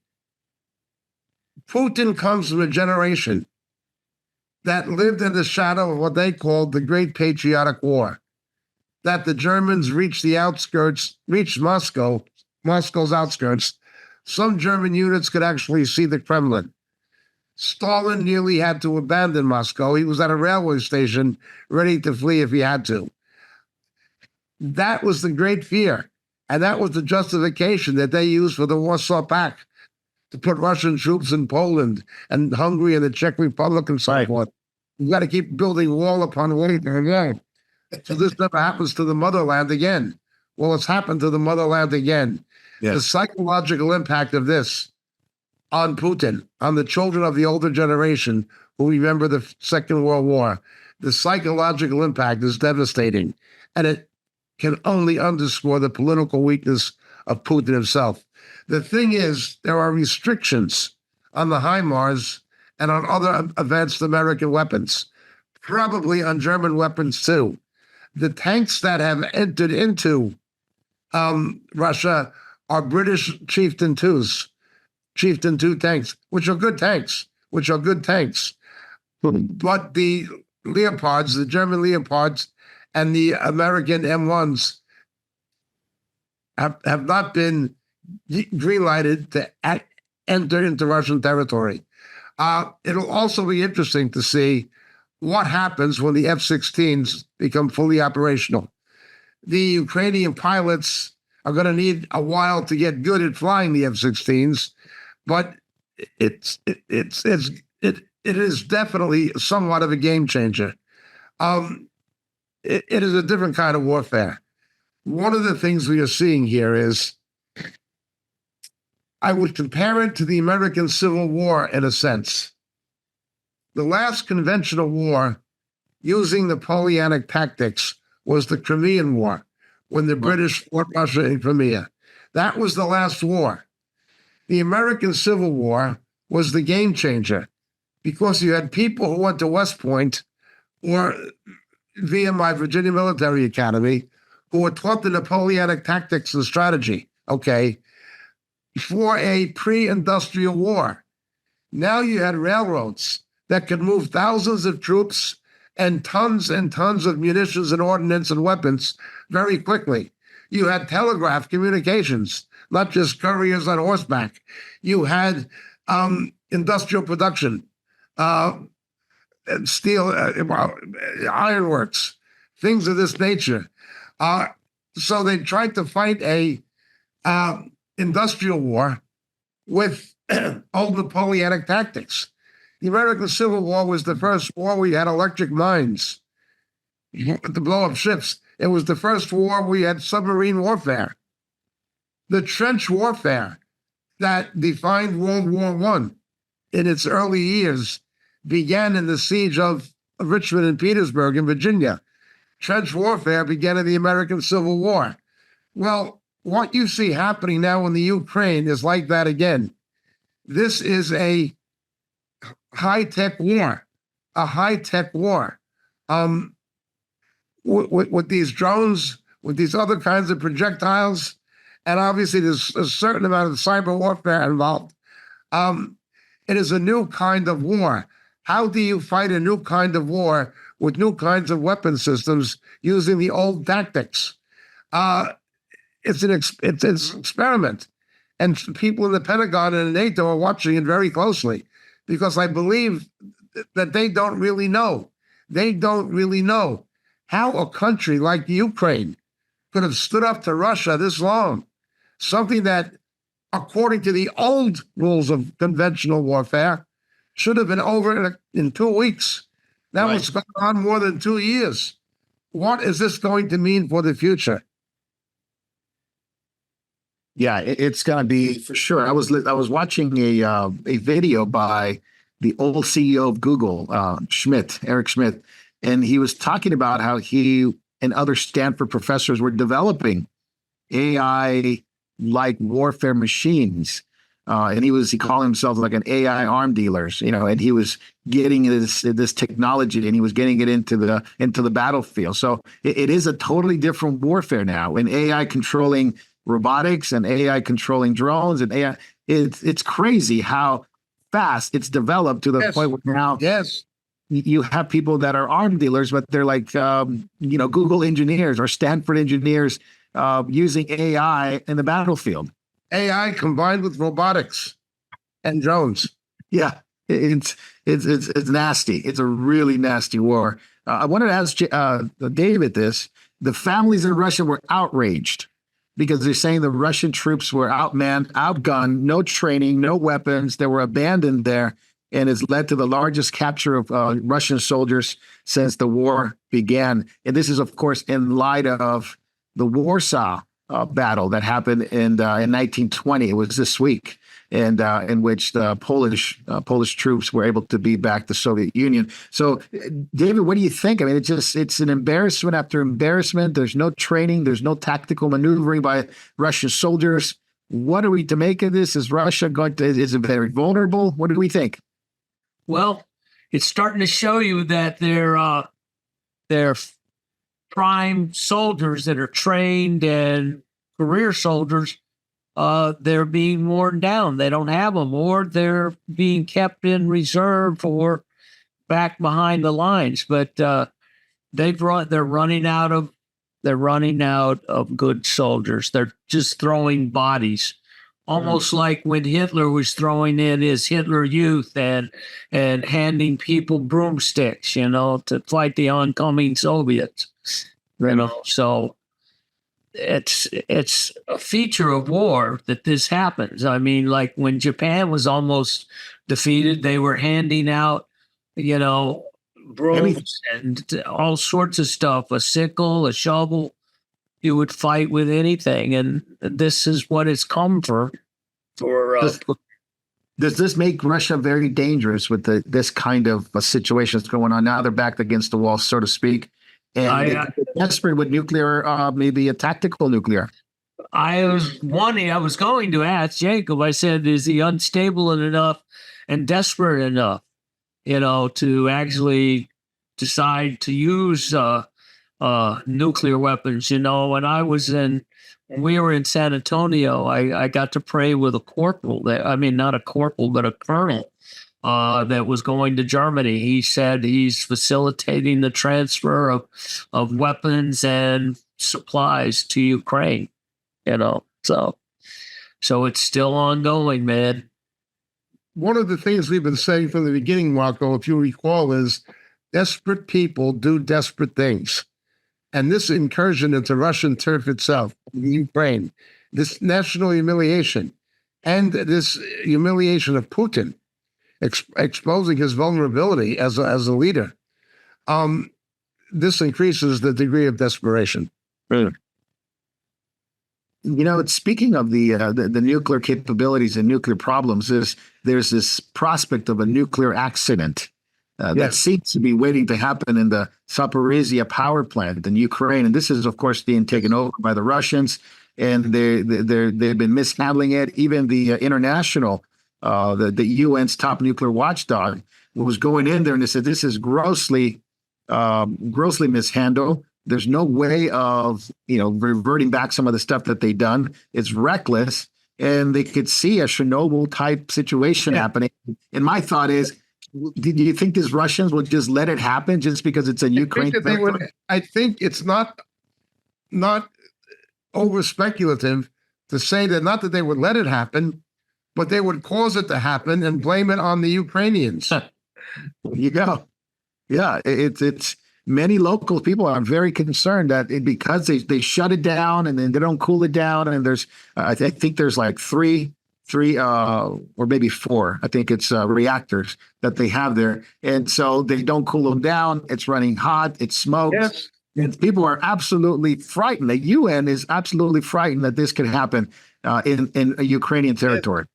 Putin comes from a generation that lived in the shadow of what they called the Great Patriotic War, that the Germans reached Moscow's outskirts. Some German units could actually see the Kremlin. Stalin nearly had to abandon Moscow. He was at a railway station ready to flee if he had to. That was the great fear. And that was the justification that they used for the Warsaw Pact, to put Russian troops in Poland and Hungary and the Czech Republic and so forth. You've got to keep building wall upon wall again. So this never happens to the motherland again. Well, it's happened to the motherland again. Yes. The psychological impact of this on Putin, on the children of the older generation who remember the Second World War, the psychological impact is devastating. And it can only underscore the political weakness of Putin himself. The thing is, there are restrictions on the HIMARS and on other advanced American weapons, probably on German weapons too. The tanks that have entered into Russia are British Chieftain 2s, Chieftain 2 tanks, which are good tanks. But the Leopards, the German Leopards, and the American M1s have not been green-lighted to enter into Russian territory. It'll also be interesting to see what happens when the F-16s become fully operational. The Ukrainian pilots are going to need a while to get good at flying the F-16s, but it is definitely somewhat of a game changer. It is a different kind of warfare. One of the things we are seeing here is, I would compare it to the American Civil War in a sense. The last conventional war using Napoleonic tactics was the Crimean War, when the British fought Russia in Crimea. That was the last war. The American Civil War was the game changer, because you had people who went to West Point or via my Virginia Military Academy who were taught the Napoleonic tactics and strategy, okay, for a pre-industrial war. Now you had railroads that could move thousands of troops and tons of munitions and ordnance and weapons very quickly. You had telegraph communications, not just couriers on horseback. You had industrial production, steel, ironworks, things of this nature. So they tried to fight a industrial war with old Napoleonic tactics. The American Civil War was the first war we had electric mines to blow up ships. It was the first war we had submarine warfare. The trench warfare that defined World War I in its early years began in the siege of Richmond and Petersburg in Virginia. Trench warfare began in the American Civil War. Well, what you see happening now in the Ukraine is like that again. This is a high-tech war, with these drones, with these other kinds of projectiles, and obviously there's a certain amount of cyber warfare involved. It is a new kind of war. How do you fight a new kind of war with new kinds of weapon systems using the old tactics? It's an experiment. And people in the Pentagon and NATO are watching it very closely, because I believe that they don't really know. They don't really know how a country like Ukraine could have stood up to Russia this long. Something that, according to the old rules of conventional warfare, should have been over in 2 weeks. Now
Right.
It's gone on more than 2 years. What is this going to mean for the future?
Yeah, it's going to be for sure. I was watching a video by the old CEO of Google, Eric Schmidt, and he was talking about how he and other Stanford professors were developing AI-like warfare machines, and he called himself like an AI arm dealers, and he was getting this technology and he was getting it into the battlefield. So it is a totally different warfare now, and AI controlling robotics and AI controlling drones and AI. It's crazy how fast it's developed to the point where now you have people that are arm dealers, but they're like Google engineers or Stanford engineers using AI in the battlefild.
AI combined with robotics and drones.
Yeah, it's nasty. It's a really nasty war. I wanted to ask David this. The families in Russia were outraged because they're saying the Russian troops were outmanned, outgunned, no training, no weapons. They were abandoned there, and it's led to the largest capture of Russian soldiers since the war began. And this is, of course, in light of the Warsaw battle that happened in 1920. It was this week, and in which the Polish troops were able to beat back the Soviet Union. So, David, what do you think? I mean, it's an embarrassment after embarrassment. There's no training. There's no tactical maneuvering by Russian soldiers. What are we to make of this? Is Russia is it very vulnerable? What do we think?
Well, it's starting to show you that they're prime soldiers that are trained and career soldiers. They're being worn down. They don't have them, or they're being kept in reserve or back behind the lines. But they're running out of good soldiers. They're just throwing bodies, almost like when Hitler was throwing in his Hitler Youth and handing people broomsticks, to fight the oncoming Soviets. So it's a feature of war that this happens. I mean, like when Japan was almost defeated, they were handing out, you know, brooms and all sorts of stuff, a sickle, a shovel. You would fight with anything, and this is what it's come for.
Does this make Russia very dangerous with this kind of a situation that's going on now? They're backed against the wall, so to speak, and they're desperate with nuclear, maybe a tactical nuclear.
I was going to ask Jacob. I said, is he unstable enough and desperate enough, to actually decide to use nuclear weapons? When we were in San Antonio, I got to pray with a corporal. Not a corporal, but a colonel that was going to Germany. He said he's facilitating the transfer of weapons and supplies to Ukraine. So it's still ongoing, man.
One of the things we've been saying from the beginning, Marco, if you recall, is desperate people do desperate things. And this incursion into Russian turf itself, Ukraine, this national humiliation, and this humiliation of Putin, exposing his vulnerability as a leader, this increases the degree of desperation.
Speaking of the nuclear capabilities and nuclear problems, there's this prospect of a nuclear accident that seems to be waiting to happen in the Zaporizhia power plant in Ukraine. And this is, of course, being taken over by the Russians, and they've been mishandling it. Even the international, the UN's top nuclear watchdog was going in there and they said, this is grossly mishandled. There's no way of, reverting back some of the stuff that they've done. It's reckless, and they could see a Chernobyl type situation happening. And my thought is, do you think these Russians will just let it happen just because it's a Ukraine?
I think it's not over speculative to say that not that they would let it happen, but they would cause it to happen and blame it on the Ukrainians.
There you go. Yeah, it's many local people are very concerned that because they shut it down and then they don't cool it down, and there's I think there's like three or maybe four, I think it's reactors that they have there. And so they don't cool them down. It's running hot. It smokes.
Yes.
And people are absolutely frightened. The UN is absolutely frightened that this could happen in a Ukrainian territory.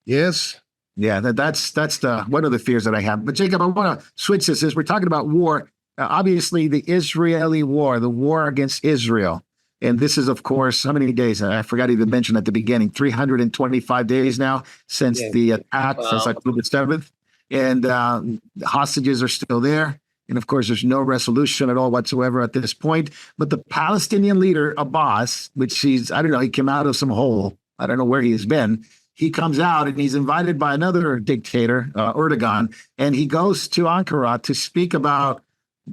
Yes.
Yeah, that's one of the fears that I have. But Jacob, I want to switch this. As we're talking about war, obviously the Israeli war, the war against Israel. And this is, of course, how many days? I forgot to even mention at the beginning, 325 days now since the attack, since October 7th. And the hostages are still there. And, of course, there's no resolution at all whatsoever at this point. But the Palestinian leader, Abbas, which he came out of some hole. I don't know where he's been. He comes out and he's invited by another dictator, Erdogan, and he goes to Ankara to speak about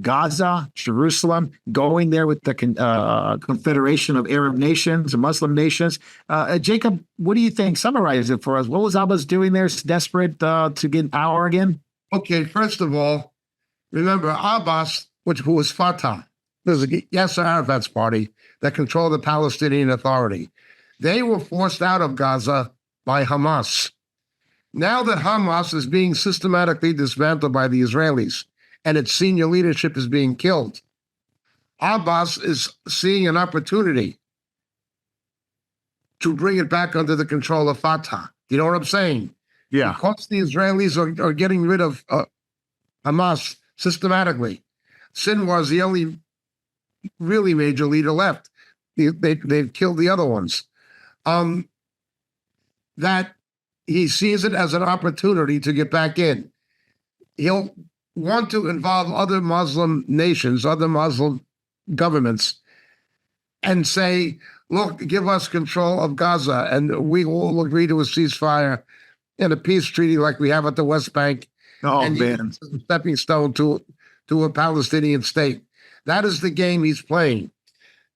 Gaza, Jerusalem, going there with the Confederation of Arab Nations and Muslim nations. Jacob, what do you think? Summarize it for us. What was Abbas doing there? Desperate to get power again?
Okay, first of all, remember Abbas, who was Fatah. There's a Yasser Arafat's party that controlled the Palestinian Authority. They were forced out of Gaza by Hamas. Now that Hamas is being systematically dismantled by the Israelis, and its senior leadership is being killed, Abbas is seeing an opportunity to bring it back under the control of Fatah. You know what I'm saying?
Yeah.
Because the Israelis are getting rid of Hamas systematically. Sinwar is the only really major leader left. They've killed the other ones. That he sees it as an opportunity to get back in. He'll want to involve other Muslim nations, other Muslim governments, and say, look, give us control of Gaza, and we will agree to a ceasefire and a peace treaty like we have at the West Bank.
Oh, man.
A stepping stone to a Palestinian state. That is the game he's playing.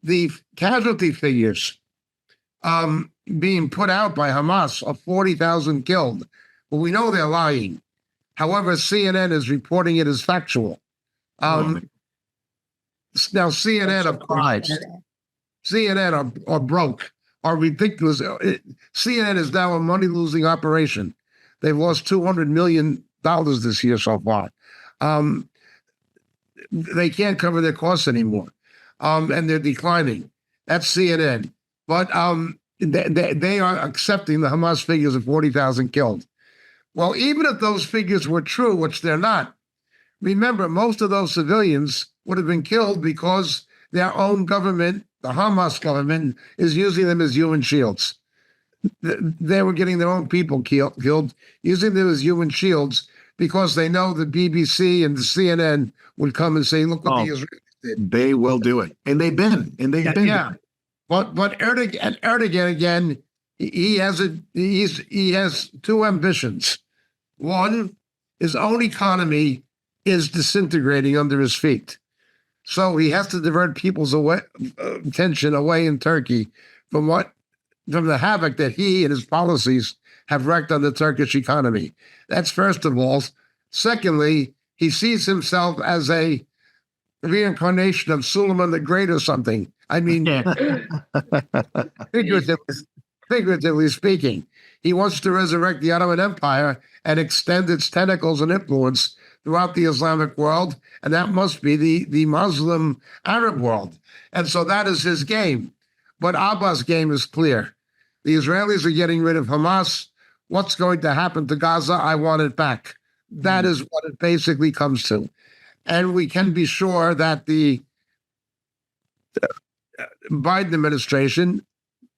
The casualty figures being put out by Hamas of 40,000 killed, well, we know they're lying. However, CNN is reporting it as factual. Now, CNN, of course, CNN are broke, are ridiculous. CNN is now a money-losing operation. They've lost $200 million this year so far. They can't cover their costs anymore, and they're declining. That's CNN. But they are accepting the Hamas figures of 40,000 killed. Well, even if those figures were true, which they're not, remember, most of those civilians would have been killed because their own government, the Hamas government, is using them as human shields. They were getting their own people killed, using them as human shields because they know the BBC and the CNN would come and say, look what the Israelis did.
They will do it. And they've been.
Yeah. But Erdogan again, he has two ambitions. One, his own economy is disintegrating under his feet. So he has to divert people's attention away in Turkey from the havoc that he and his policies have wreaked on the Turkish economy. That's first of all. Secondly, he sees himself as a reincarnation of Suleiman the Great or something. I mean, figuratively speaking, he wants to resurrect the Ottoman Empire and extend its tentacles and influence throughout the Islamic world, and that must be the Muslim Arab world. And so that is his game. But Abbas' game is clear. The Israelis are getting rid of Hamas. What's going to happen to Gaza? I want it back. That is what it basically comes to. And we can be sure that the Biden administration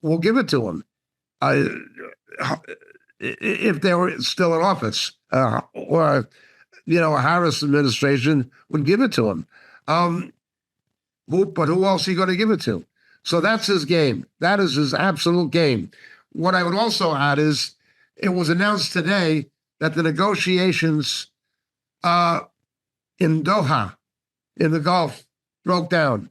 will give it to him if they were still in office, or a Harris administration would give it to him. But who else are you going to give it to? So that's his game. That is his absolute game. What I would also add is it was announced today that the negotiations in Doha, in the Gulf, broke down.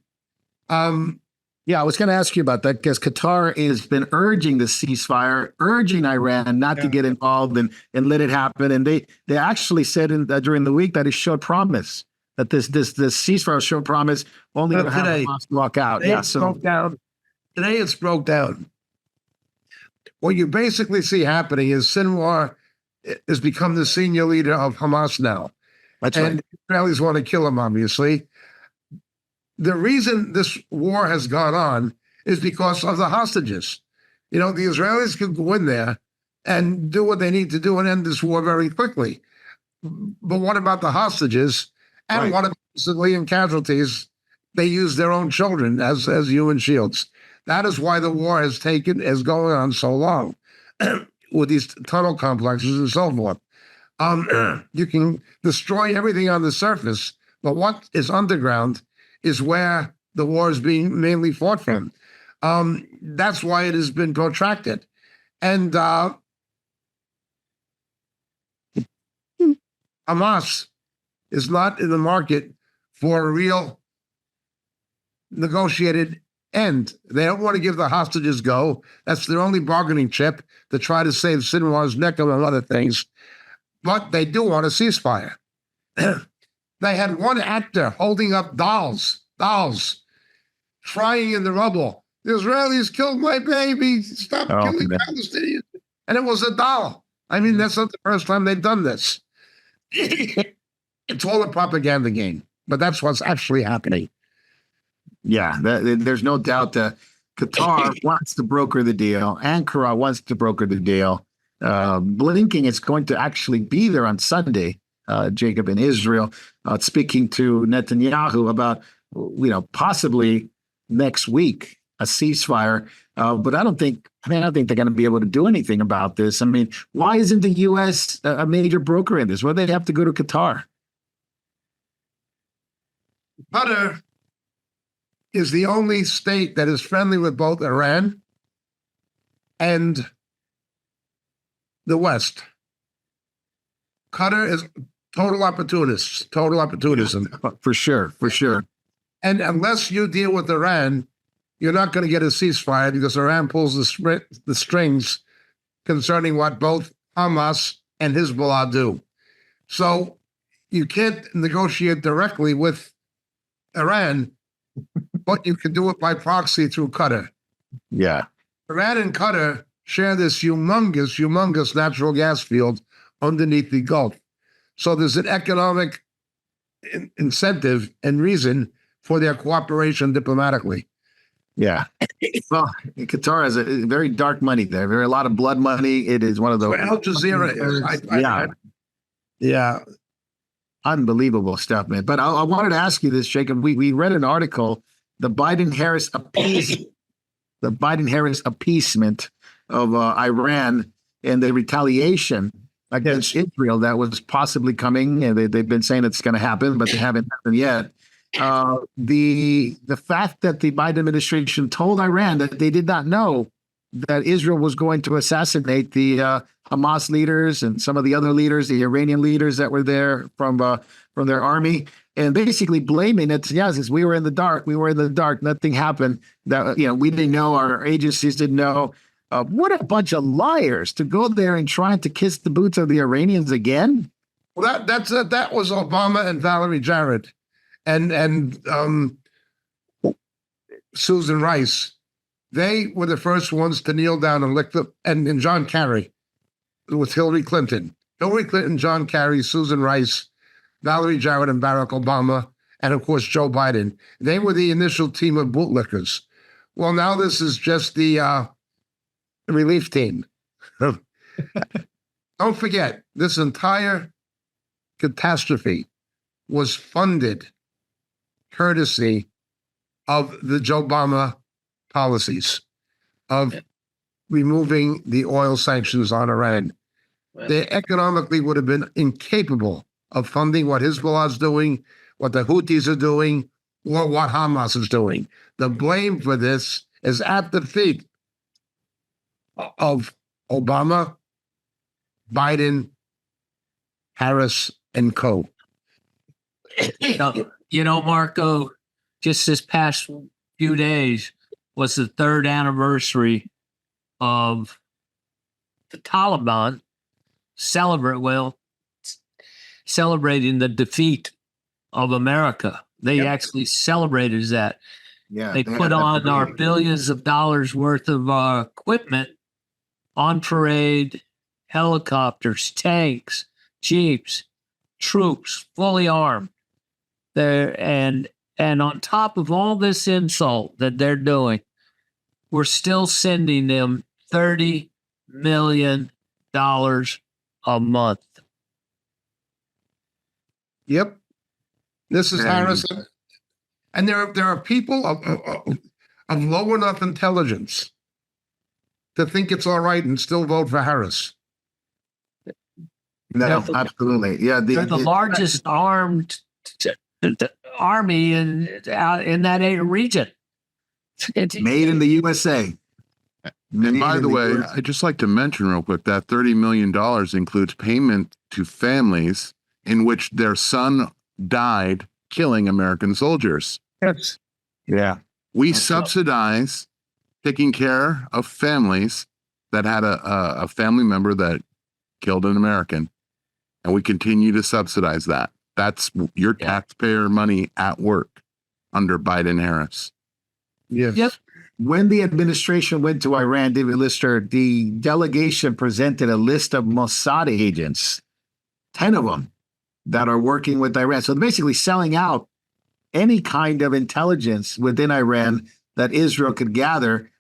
Yeah, I was going to ask you about that because Qatar has been urging the ceasefire, urging Iran not to get involved and let it happen. And they actually said during the week that it showed promise, that this ceasefire showed promise, only to have Hamas walk out.
Broke down. Today it's broke down. What you basically see happening is Sinwar has become the senior leader of Hamas now.
That's
and
right.
the Israelis want to kill him, obviously. The reason this war has gone on is because of the hostages. The Israelis could go in there and do what they need to do and end this war very quickly. But what about the hostages? And what about civilian casualties? They use their own children as human shields. That is why the war is going on so long with these tunnel complexes and so forth. You can destroy everything on the surface, but what is underground is where the war is being mainly fought from. That's why it has been protracted. And Hamas is not in the market for a real negotiated end. They don't want to give the hostages go. That's their only bargaining chip to try to save Sinwar's neck, among other things. But they do want a ceasefire. They had one actor holding up dolls, crying in the rubble. The Israelis killed my baby. Stop killing Palestinians. And it was a doll. I mean, that's not the first time they've done this. It's all a propaganda game, but that's what's actually happening.
Yeah, there's no doubt that Qatar wants to broker the deal. Ankara wants to broker the deal. Blinken is going to actually be there on Sunday, Jacob, in Israel, speaking to Netanyahu about, possibly next week, a ceasefire. But I don't think they're going to be able to do anything about this. I mean, why isn't the U.S. a major broker in this? Why do they have to go to Qatar?
Qatar is the only state that is friendly with both Iran and the West. Qatar is total opportunism.
For sure.
And unless you deal with Iran, you're not going to get a ceasefire because Iran pulls the strings concerning what both Hamas and Hezbollah do. So you can't negotiate directly with Iran but you can do it by proxy through Qatar.
Yeah.
Iran and Qatar share this humongous natural gas field underneath the Gulf. So there's an economic incentive and reason for their cooperation diplomatically.
Yeah. Well, Qatar has a very dark money there. Very a lot of blood money. It is one of the
Where Al Jazeera is. Yeah.
Unbelievable stuff, man. But I wanted to ask you this, Jacob. We read an article, the Biden-Harris appeasement of Iran and the retaliation against Israel that was possibly coming. And they've been saying it's going to happen, but they haven't happened yet. The fact that the Biden administration told Iran that they did not know that Israel was going to assassinate the Hamas leaders and some of the other leaders, the Iranian leaders that were there from their army, and basically blaming it. Yes, we were in the dark. We were in the dark. Nothing happened. That we didn't know. Our agencies didn't know. What a bunch of liars to go there and try to kiss the boots of the Iranians again.
Well, that was Obama and Valerie Jarrett, and Susan Rice. They were the first ones to kneel down and lick and John Kerry with Hillary Clinton. Hillary Clinton, John Kerry, Susan Rice, Valerie Jarrett, and Barack Obama, and of course Joe Biden. They were the initial team of bootlickers. Well, now this is just the relief team. Don't forget, this entire catastrophe was funded courtesy of the Joe Obama policies of removing the oil sanctions on Iran. They economically would have been incapable of funding what Hezbollah is doing, what the Houthis are doing, or what Hamas is doing. The blame for this is at the feet of Obama, Biden, Harris, and co.
Marco, just this past few days was the third anniversary of the Taliban celebrating the defeat of America. They actually celebrated that.
Yeah,
they put on our billions of dollars worth of equipment on parade, helicopters, tanks, jeeps, troops, fully armed. There and on top of all this insult that they're doing, we're still sending them $30 million a month.
Yep. This is Harris. And there are people of low enough intelligence to think it's all right and still vote for Harris.
No, absolutely. Yeah,
they're the largest armed army in that region.
Made in the USA.
And by the way, I'd just like to mention real quick that $30 million includes payment to families in which their son died killing American soldiers.
Yes.
Yeah.
We subsidize taking care of families that had a family member that killed an American, and we continue to subsidize that. That's your taxpayer money at work under Biden-Harris.
Yes.
Yep.
When the administration went to Iran, David Lister, the delegation presented a list of Mossad agents, 10 of them, that are working with Iran. So basically selling out any kind of intelligence within Iran that Israel could gather,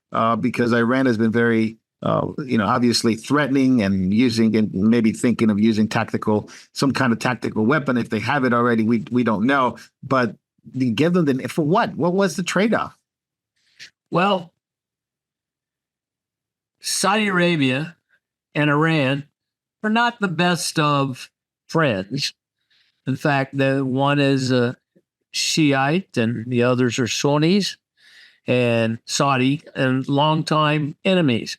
because Iran has been very, obviously threatening and using and maybe thinking of using some kind of tactical weapon. If they have it already, we don't know. But give them for what? What was the trade-off?
Well, Saudi Arabia and Iran are not the best of friends. In fact, the one is a Shiite and the others are Sunnis and Saudi and longtime enemies.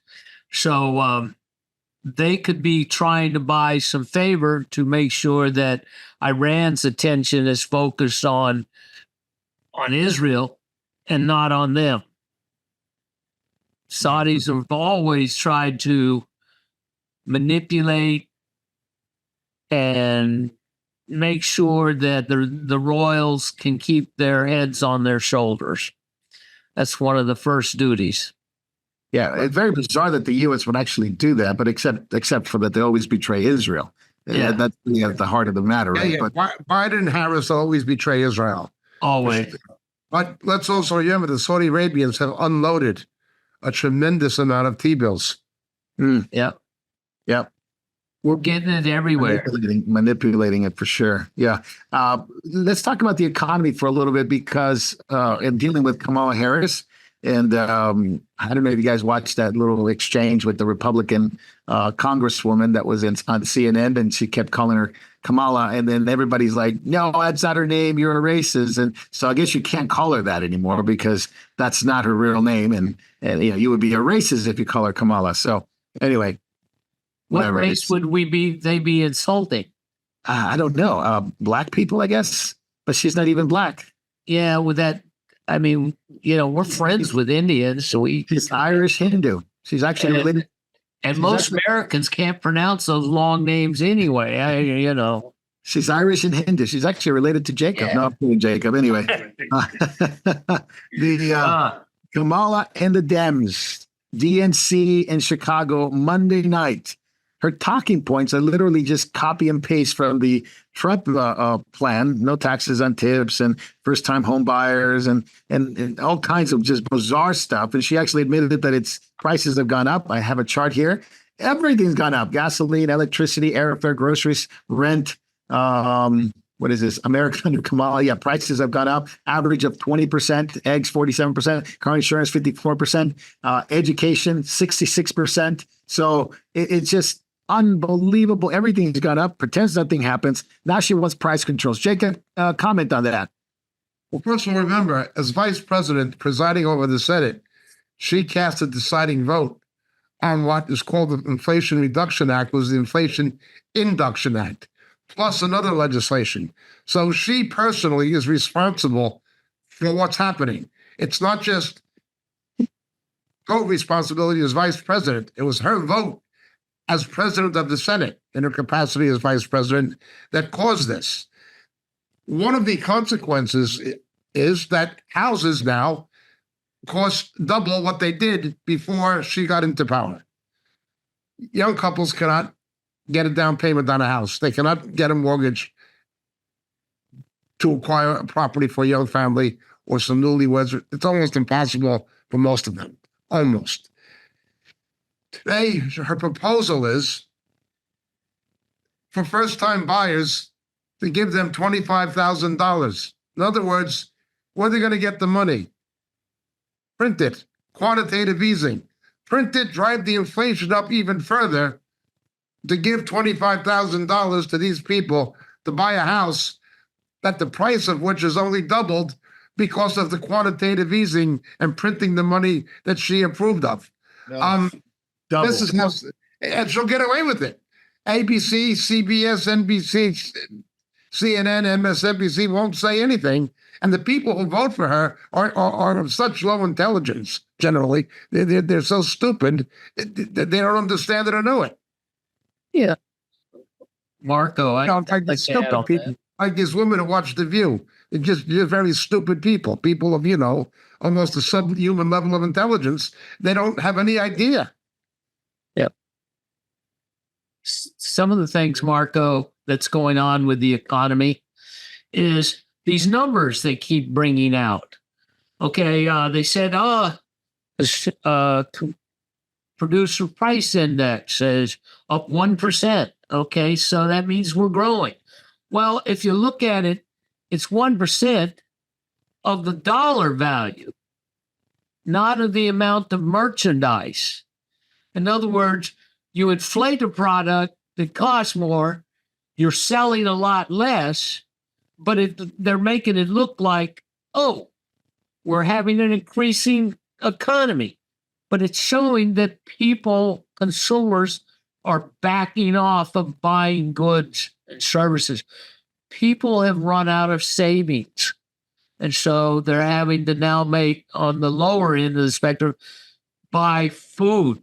So they could be trying to buy some favor to make sure that Iran's attention is focused on Israel and not on them. Saudis have always tried to manipulate and make sure that the royals can keep their heads on their shoulders. That's one of the first duties.
Yeah, it's very bizarre that the U.S. would actually do that, but except for that, they always betray Israel.
Yeah.
That's really at the heart of the matter, right?
Yeah.
But
Biden and Harris always betray Israel.
Always.
But let's also remember the Saudi Arabians have unloaded a tremendous amount of T-bills.
Yep.
Yep.
We're getting it everywhere.
Manipulating it for sure. Yeah. Let's talk about the economy for a little bit because in dealing with Kamala Harris, and I don't know if you guys watched that little exchange with the Republican congresswoman that was on CNN, and she kept calling her Kamala, and then everybody's like, "No, that's not her name. You're a racist." And so I guess you can't call her that anymore because that's not her real name, and you would be a racist if you call her Kamala. So anyway,
What
whatever.
race would they be insulting?
I don't know. Black people, I guess, but she's not even black.
Yeah, with that, I mean, we're friends with Indians, so
She's Irish Hindu. She's actually related.
and most Americans can't pronounce those long names anyway.
She's Irish and Hindu. She's actually related to Jacob.
Yeah.
No, I'm kidding, Jacob. Anyway, Kamala and the Dems, DNC in Chicago Monday night. Her talking points are literally just copy and paste from the Trump plan. No taxes on tips and first-time home buyers and all kinds of just bizarre stuff. And she actually admitted that its prices have gone up. I have a chart here. Everything's gone up: gasoline, electricity, airfare, groceries, rent. What is this? America under Kamala. Yeah, prices have gone up. Average of 20%, eggs 47%, car insurance 54%, education 66%. So it's just unbelievable. Everything's gone up. Pretends nothing happens. Now she wants price controls. Jacob, comment on that.
Well, first of all, remember, as vice president presiding over the Senate, she cast a deciding vote on what is called the Inflation Reduction Act, was the Inflation Induction Act, plus another legislation. So she personally is responsible for what's happening. It's not just co-responsibility as vice president. It was her vote as president of the Senate in her capacity as vice president that caused this. One of the consequences is that houses now cost double what they did before she got into power. Young couples cannot get a down payment on a house. They cannot get a mortgage to acquire a property for a young family or some newlyweds. It's almost impossible for most of them, almost. Today, her proposal is for first-time buyers to give them $25,000. In other words, where are they going to get the money? Print it. Quantitative easing. Print it, drive the inflation up even further to give $25,000 to these people to buy a house that the price of which is only doubled because of the quantitative easing and printing the money that she approved of.
Double.
This is how, and she'll get away with it. ABC, CBS, NBC, CNN, MSNBC won't say anything. And the people who vote for her are of such low intelligence, generally. They're so stupid that they don't understand it or know it.
Yeah. Marco, I
Like stupid people. Like these women who watch The View. They're just very stupid people. People of, almost a subhuman level of intelligence. They don't have any idea.
Some of the things, Marco, that's going on with the economy is these numbers they keep bringing out. Okay, they said, producer price index is up 1%. Okay, so that means we're growing. Well, if you look at it, it's 1% of the dollar value, not of the amount of merchandise. In other words, you inflate a product that costs more, you're selling a lot less, but they're making it look like, oh, we're having an increasing economy. But it's showing that consumers, are backing off of buying goods and services. People have run out of savings. And so they're having to now make, on the lower end of the spectrum, buy food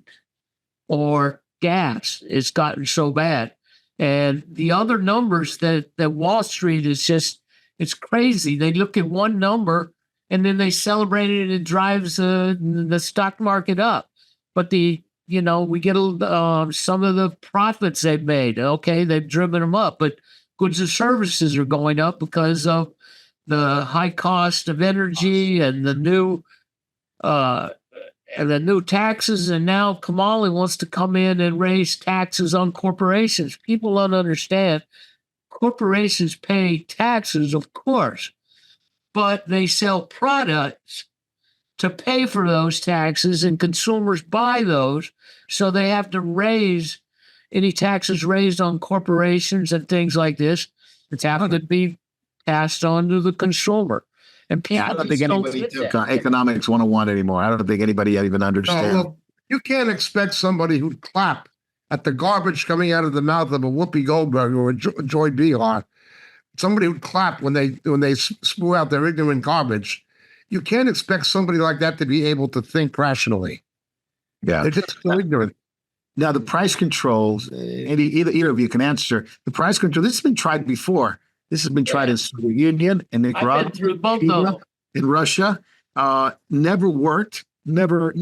or gas. It's gotten so bad. And the other numbers that Wall Street is just, it's crazy. They look at one number and then they celebrate it, and it drives the stock market up. But we get some of the profits they've made. Okay, they've driven them up, but goods and services are going up because of the high cost of energy and the new taxes. And now Kamala wants to come in and raise taxes on corporations. People don't understand. Corporations pay taxes, of course, but they sell products to pay for those taxes, and consumers buy those. So they have to raise any taxes raised on corporations and things like this. It's having to be passed on to the consumer. And people
I don't think anybody
get
took
that.
economics 101 anymore. I don't think anybody even understands.
No, look, you can't expect somebody who'd clap at the garbage coming out of the mouth of a Whoopi Goldberg or a Joy Behar. Somebody would clap when they spew out their ignorant garbage. You can't expect somebody like that to be able to think rationally.
Yeah.
They're just so ignorant.
Now, the price controls, and either of you can answer, the price control, this has been tried before. This has been tried in Soviet Union, in
I've
Nicaragua,
been through both of them.
in Russia. Never worked. Never,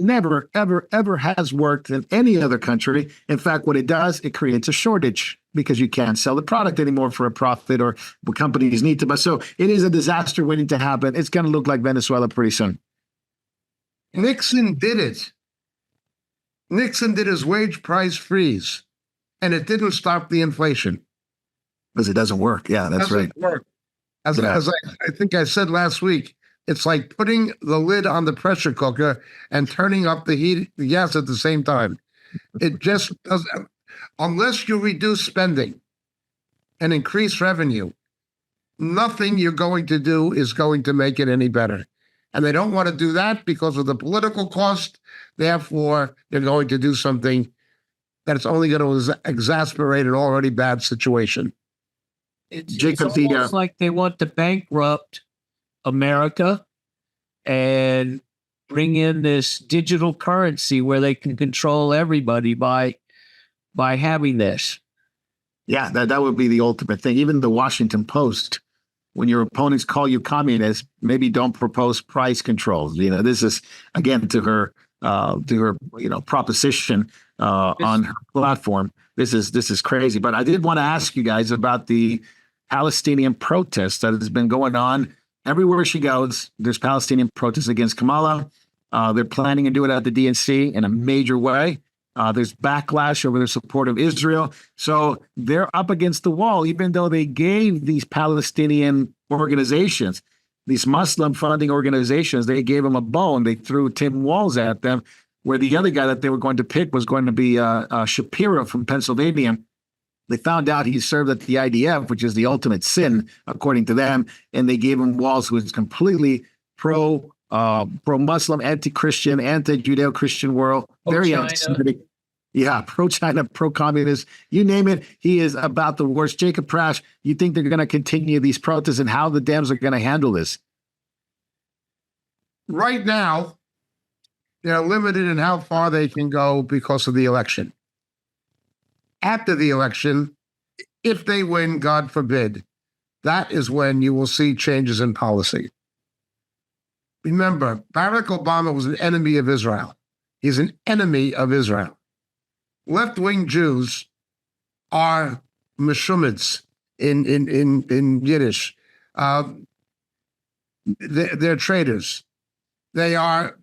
ever has worked in any other country. In fact, what it does, it creates a shortage because you can't sell the product anymore for a profit, or what companies need to buy. So it is a disaster waiting to happen. It's going to look like Venezuela pretty soon.
Nixon did it. Nixon did his wage price freeze, and it didn't stop the inflation.
Because it doesn't work. Yeah, that's right.
Doesn't work. As
Yeah.
I think I said last week, it's like putting the lid on the pressure cooker and turning up the gas at the same time. It just doesn't, unless you reduce spending and increase revenue, nothing you're going to do is going to make it any better. And they don't want to do that because of the political cost. Therefore, they're going to do something that's only going to exasperate an already bad situation.
It's
Jacob,
almost like they want to bankrupt America and bring in this digital currency where they can control everybody by having this.
Yeah, that would be the ultimate thing. Even the Washington Post, when your opponents call you communist, maybe don't propose price controls. This is again to her proposition on her platform. This is crazy. But I did want to ask you guys about the Palestinian protest that has been going on everywhere she goes. There's Palestinian protests against Kamala. They're planning to do it at the DNC in a major way. There's backlash over their support of Israel. So they're up against the wall, even though they gave these Palestinian organizations, these Muslim funding organizations, they gave them a bone. They threw tin walls at them, where the other guy that they were going to pick was going to be Shapiro from Pennsylvania. They found out he served at the IDF, which is the ultimate sin, according to them, and they gave him walls, who was completely pro-Muslim, anti-Christian, anti-Judeo-Christian world, very anti-Semitic. Yeah, pro-China, pro-communist, you name it. He is about the worst. Jacob Prash, you think they're going to continue these protests, and how the Dems are going to handle this?
Right now, they're limited in how far they can go because of the election. After the election, if they win, God forbid, that is when you will see changes in policy. Remember, Barack Obama was an enemy of Israel. He's an enemy of Israel. Left-wing Jews are meshumids in Yiddish. They're traitors. They are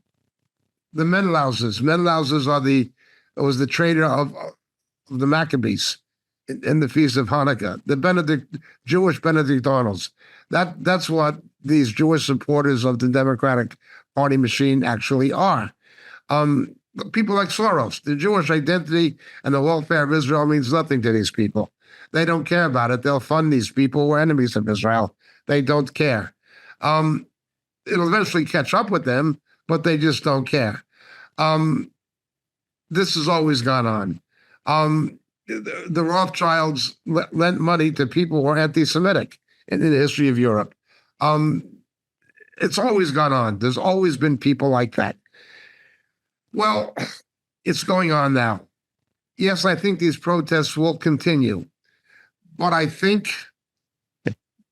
the Menelauses. Menelauses was the traitor of the Maccabees in the Feast of Hanukkah, the Jewish Benedictinals. That's what these Jewish supporters of the Democratic Party machine actually are. People like Soros. The Jewish identity and the welfare of Israel means nothing to these people. They don't care about it. They'll fund these people who are enemies of Israel. They don't care. It'll eventually catch up with them, but they just don't care. This has always gone on. The Rothschilds lent money to people who are anti-Semitic in the history of Europe. It's always gone on. There's always been people like that. Well, it's going on now. Yes, I think these protests will continue, but I think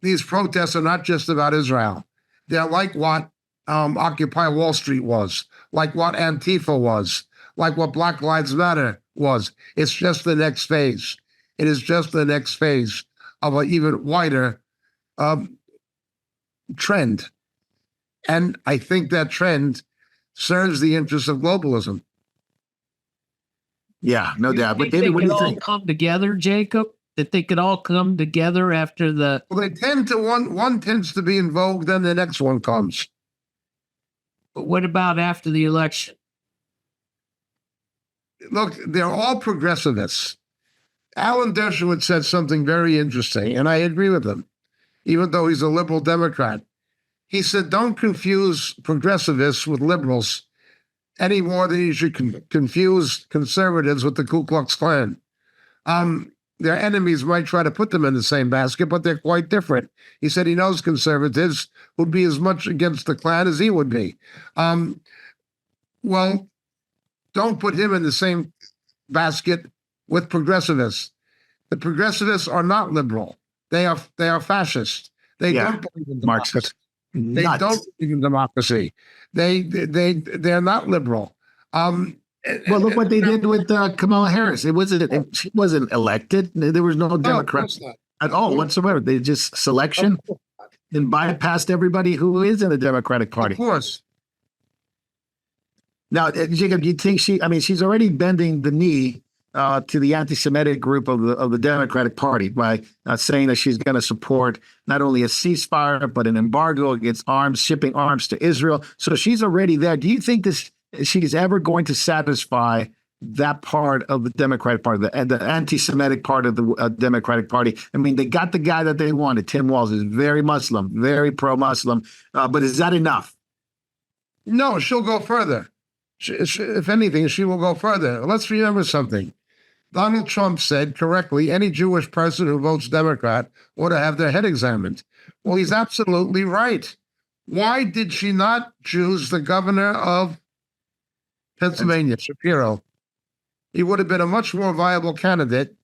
these protests are not just about Israel. They're like what Occupy Wall Street was, like what Antifa was, like what Black Lives Matter was. It's just the next phase. It is just the next phase of an even wider trend. And I think that trend serves the interests of globalism.
Yeah, no doubt. But
They
David, what do
could
you
all
think?
come together, Jacob? That they could all come together after the.
Well, they tend to one tends to be in vogue, then the next one comes.
But what about after the election?
Look, they're all progressivists. Alan Dershowitz said something very interesting, and I agree with him, even though he's a liberal Democrat. He said, don't confuse progressivists with liberals any more than you should confuse conservatives with the Ku Klux Klan. Their enemies might try to put them in the same basket, but they're quite different. He said he knows conservatives would be as much against the Klan as he would be. Well, don't put him in the same basket with progressivists. The progressivists are not liberal. They are fascist. They don't believe in democracy.
Marxist.
They
Nuts.
don't believe in democracy. They're not liberal.
Well, look what they did with Kamala Harris. She wasn't elected. There was no Democrats at all whatsoever. They just selection and bypassed everybody who is in the Democratic Party.
Of course.
Now, Jacob, do you think she's already bending the knee to the anti-Semitic group of the Democratic Party by saying that she's going to support not only a ceasefire, but an embargo against arms, shipping arms to Israel. So she's already there. Do you think she's ever going to satisfy that part of the Democratic Party, the anti-Semitic part of the Democratic Party? I mean, they got the guy that they wanted. Tim Walz is very Muslim, very pro-Muslim. But is that enough?
No, she'll go further. If anything, she will go further. Let's remember something. Donald Trump said correctly, any Jewish person who votes Democrat ought to have their head examined. Well, he's absolutely right. Why did she not choose the governor of Pennsylvania, Shapiro? He would have been a much more viable candidate.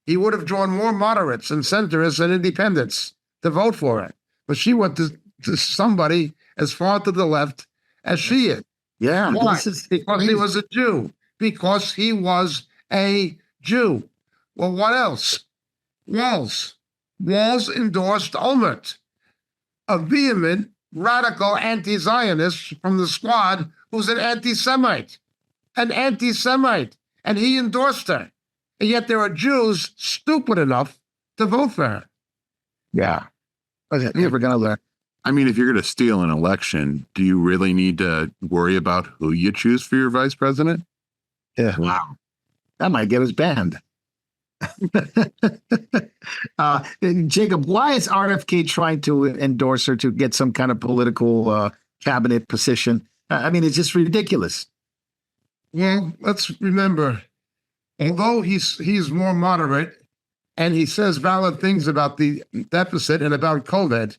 He would have drawn more moderates and centrists and independents to vote for it. But she went to somebody as far to the left as she is.
Yeah.
Why? Because he was a Jew. Because he was a Jew. Well, what else? Walz endorsed Olmert, a vehement, radical anti-Zionist from the squad who's an anti-Semite. An anti-Semite. And he endorsed her. And yet there are Jews stupid enough to vote for her.
Yeah. We're going to learn.
I mean, if you're going to steal an election, do you really need to worry about who you choose for your vice president?
Yeah. Wow. That might get us banned. Jacob, why is RFK trying to endorse her to get some kind of political cabinet position? I mean, it's just ridiculous.
Well, let's remember, although he's more moderate and he says valid things about the deficit and about COVID,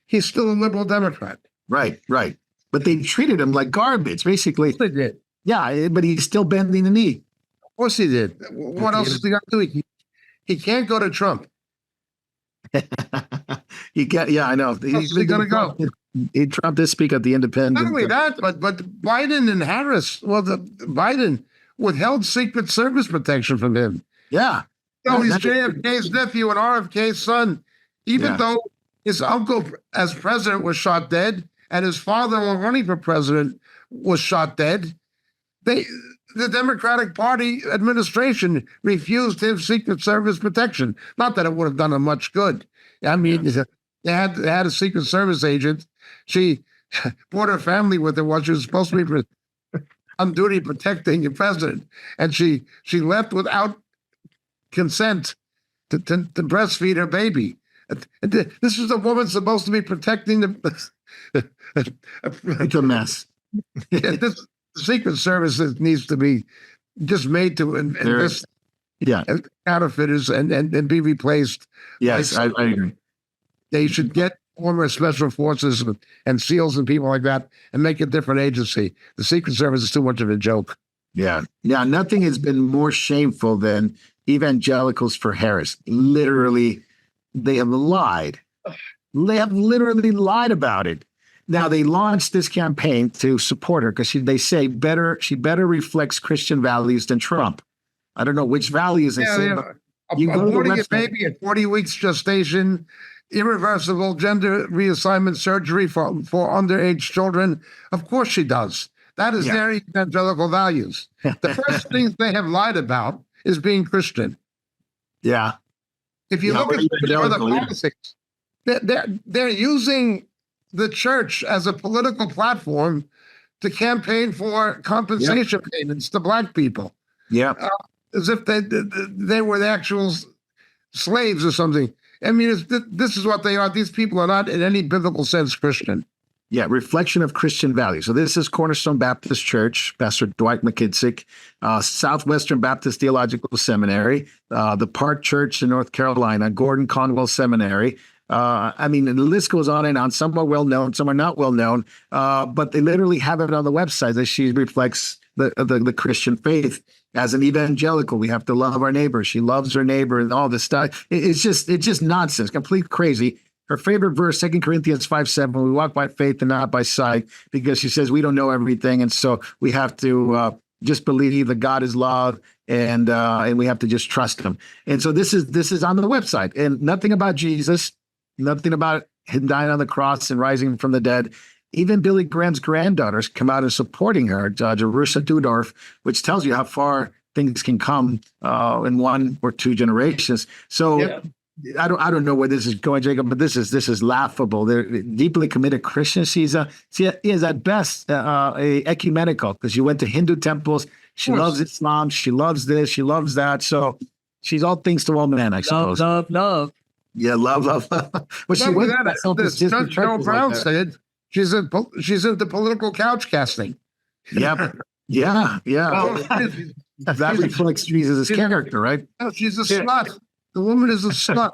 he's still a liberal Democrat.
Right. But they treated him like garbage, basically.
They did.
Yeah, but he's still bending the knee.
Of course he did. What else is he got to do? He can't go to Trump.
He can't. Yeah, I know.
He's going to go.
Trump did speak at the Independent.
Not only that, but Biden and Harris. Well, Biden withheld Secret Service protection from him.
Yeah.
So he's JFK's nephew and RFK's son. Even though his uncle, as president, was shot dead, and his father, while running for president, was shot dead, the Democratic Party administration refused him Secret Service protection. Not that it would have done him much good. I mean, they had a Secret Service agent. She brought her family with her while she was supposed to be on duty protecting the president, and she left without consent to breastfeed her baby. This is a woman supposed to be protecting the.
It's a mess.
The Secret Service needs to be just made to invest counterfeiters and be replaced.
Yes, I agree.
They should get former special forces and SEALs and people like that and make a different agency. The Secret Service is too much of a joke.
Yeah. Nothing has been more shameful than Evangelicals for Harris. Literally, they have lied. They have literally lied about it. Now they launched this campaign to support her because they say she better reflects Christian values than Trump. I don't know which values they say, but you go to the
Aborting a
website.
baby at 40 weeks gestation, irreversible gender reassignment surgery for underage children. Of course she does. That is their evangelical values. The first things they have lied about is being Christian.
Yeah.
If you look at other politics, they're using the church as a political platform to campaign for compensation payments to black people.
Yeah.
As if they were the actual slaves or something. I mean, this is what they are. These people are not in any biblical sense Christian.
Yeah, reflection of Christian values. So this is Cornerstone Baptist Church, Pastor Dwight McKissick, Southwestern Baptist Theological Seminary, the Park Church in North Carolina, Gordon Conwell Seminary. I mean, the list goes on and on. Some are well known, some are not well known, but they literally have it on the website that she reflects the Christian faith. As an evangelical, we have to love our neighbor. She loves her neighbor and all this stuff. It's just nonsense, complete crazy. Her favorite verse, 2 Corinthians 5:7, we walk by faith and not by sight, because she says we don't know everything. And so we have to just believe that God is love, and we have to just trust him. And so this is on the website, and nothing about Jesus, nothing about him dying on the cross and rising from the dead. Even Billy Graham's granddaughters come out and supporting her, Jerusha Dudorf, which tells you how far things can come in 1 or 2 generations. So I don't know where this is going, Jacob, but this is laughable. They're deeply committed Christians. He is at best a ecumenical, because she went to Hindu temples. She loves Islam. She loves this. She loves that. So she's all things to all men, I suppose.
Love.
Yeah, love. But she went to some
Judge Joe Brown said she's into political couch casting.
Yeah. That reflects Jesus' character, right?
No, she's a slut. The woman is a slut.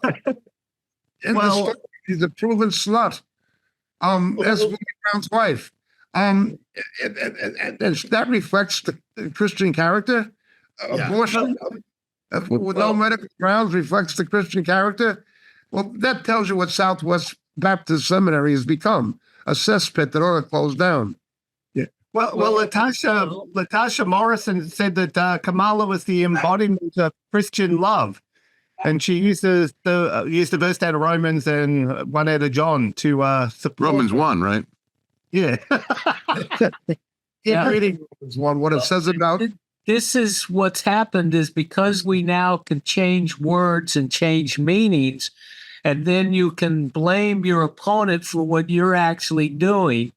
She's a proven slut. As Willie Brown's wife. And that reflects the Christian character. Abortion with no medical grounds reflects the Christian character. Well, that tells you what Southwest Baptist Seminary has become, a cesspit that ought to close down.
Well, Latasha Morrison said that Kamala was the embodiment of Christian love, and she used the verse out of Romans and one out of John to support
Romans 1, right?
Yeah.
Reading Romans 1, what it says about.
This is what's happened, is because we now can change words and change meanings, and then you can blame your opponent for what you're actually doing.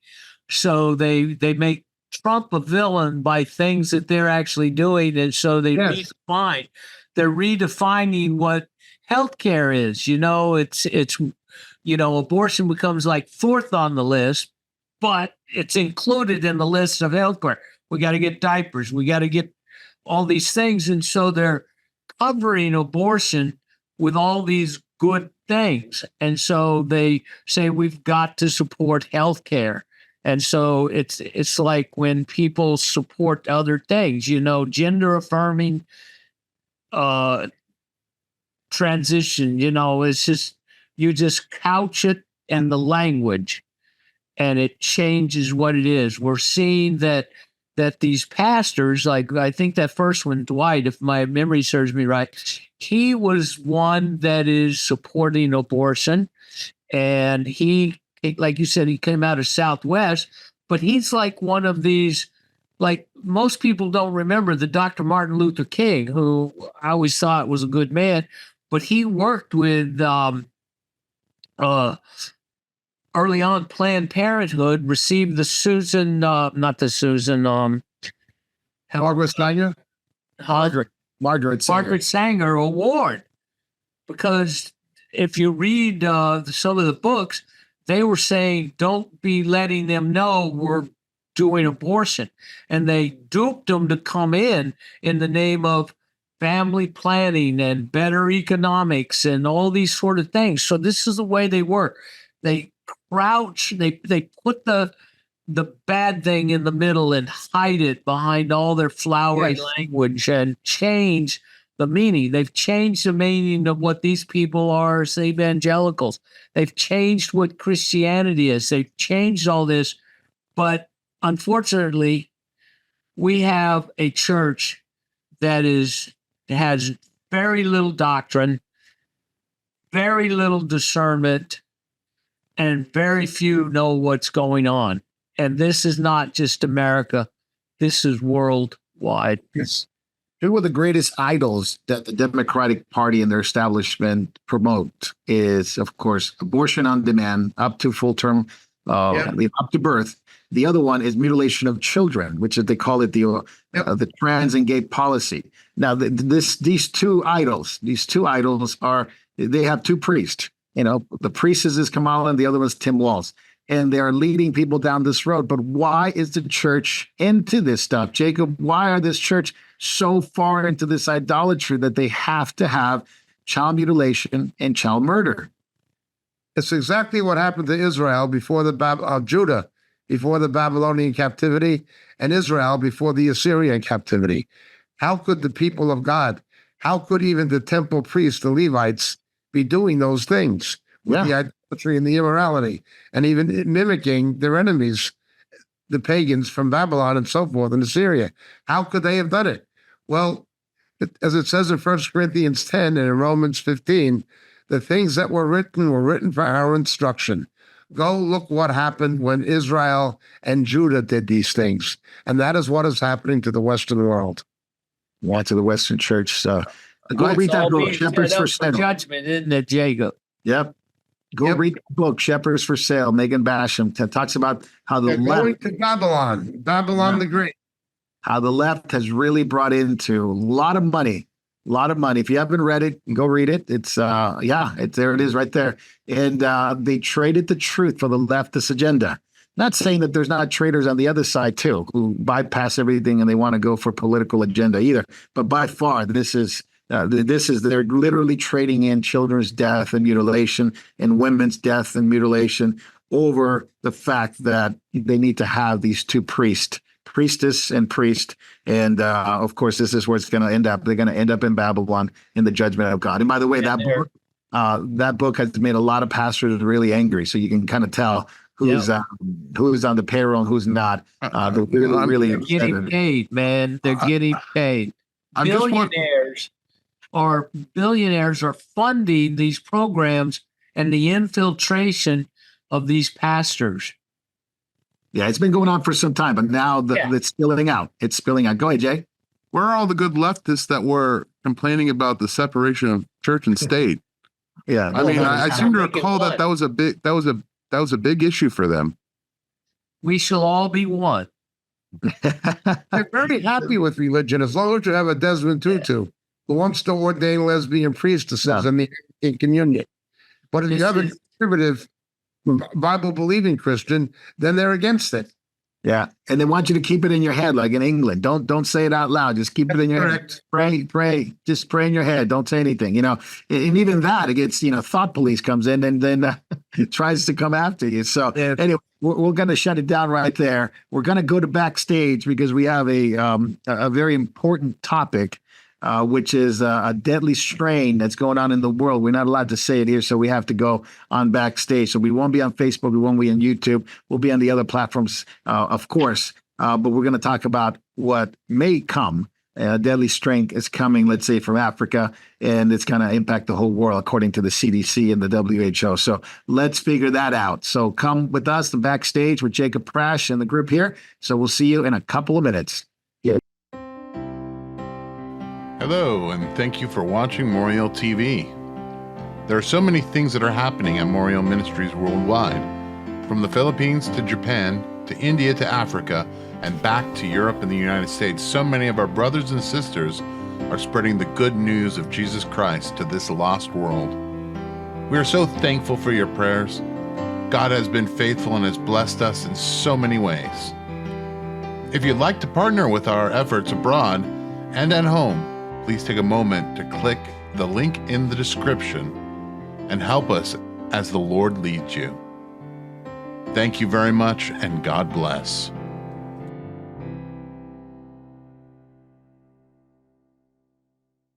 So they make Trump a villain by things that they're actually doing, and so they're redefining what healthcare is. It's abortion becomes like 4th on the list, but it's included in the list of healthcare. We got to get diapers. We got to get all these things, and so they're covering abortion with all these good things, and so they say we've got to support healthcare. And so it's like when people support other things, gender affirming transition, it's just, you just couch it in the language and it changes what it is. We're seeing that these pastors, like I think that first one, Dwight, if my memory serves me right, he was one that is supporting abortion, and he, like you said, he came out of Southwest, but he's like one of these, like most people don't remember the Dr. Martin Luther King, who I always thought was a good man, but he worked with early on Planned Parenthood, received the Margaret Sanger Award, because if you read some of the books, they were saying, don't be letting them know we're doing abortion. And they duped them to come in the name of family planning and better economics and all these sort of things. So this is the way they work. They crouch, they put the bad thing in the middle and hide it behind all their flowery language and change the meaning. They've changed the meaning of what these people are as evangelicals. They've changed what Christianity is. They've changed all this. But unfortunately, we have a church that has very little doctrine, very little discernment, and very few know what's going on. And this is not just America. This is worldwide.
Yes. Two of the greatest idols that the Democratic Party and their establishment promote is, of course, abortion on demand up to full term, up to birth. The other one is mutilation of children, which is, they call it the trans and gay policy. Now, these two idols they have two priests. The priestess is Kamala and the other one is Tim Walz. And they're leading people down this road. But why is the church into this stuff? Jacob, why are this church so far into this idolatry that they have to have child mutilation and child murder?
It's exactly what happened to Israel before Judah before the Babylonian captivity, and Israel before the Assyrian captivity. How could the people of God, how could even the temple priests, the Levites, be doing those things with the idolatry and the immorality, and even mimicking their enemies, the pagans from Babylon and so forth in Assyria? How could they have done it? Well, as it says in 1 Corinthians 10 and in Romans 15, the things that were written for our instruction. Go look what happened when Israel and Judah did these things. And that is what is happening to the Western world.
Yeah, to the Western church. Go read that book, Shepherds for Sale.
Judgment, isn't it, Jacob?
Yep. Go read the book, Shepherds for Sale, Megan Basham. Talks about how the left...
going to Babylon the Great.
How the left has really brought into a lot of money. If you haven't read it, go read it. It's there it is right there. And they traded the truth for the leftist agenda. Not saying that there's not traitors on the other side too, who bypass everything and they want to go for political agenda either. But by far, they're literally trading in children's death and mutilation and women's death and mutilation over the fact that they need to have these two priestess and priest. And of course, this is where it's going to end up. They're going to end up in Babylon in the judgment of God. And by the way, that book has made a lot of pastors really angry. So you can kind of tell who's on the payroll and who's not. They're really
getting paid, man. They're getting paid. Billionaires are funding these programs and the infiltration of these pastors.
Yeah, it's been going on for some time, but now it's spilling out. It's spilling out. Go ahead, Jay.
Where are all the good leftists that were complaining about the separation of church and state?
Yeah,
I mean, I seem to recall that was a big issue for them.
We shall all be one.
They're very happy with religion as long as you have a Desmond Tutu who wants to ordain lesbian priestesses in the communion. But if you have a conservative Bible-believing Christian, then they're against it.
Yeah, and they want you to keep it in your head, like in England. Don't say it out loud. Just keep it in your head. Pray. Just pray in your head. Don't say anything. And even that, it gets thought police comes in and then it tries to come after you. So anyway, we're going to shut it down right there. We're going to go to backstage because we have a very important topic. Which is a deadly strain that's going on in the world. We're not allowed to say it here, so we have to go on backstage. So we won't be on Facebook. We won't be on YouTube. We'll be on the other platforms, of course. But we're going to talk about what may come. A deadly strain is coming, let's say, from Africa, and it's going to impact the whole world, according to the CDC and the WHO. So let's figure that out. So come with us to backstage with Jacob Prash and the group here. So we'll see you in a couple of minutes.
Hello, and thank you for watching Morial TV. There are so many things that are happening at Morial Ministries worldwide, from the Philippines to Japan, to India to Africa, and back to Europe and the United States. So many of our brothers and sisters are spreading the good news of Jesus Christ to this lost world. We are so thankful for your prayers. God has been faithful and has blessed us in so many ways. If you'd like to partner with our efforts abroad and at home, please take a moment to click the link in the description and help us as the Lord leads you. Thank you very much, and God bless.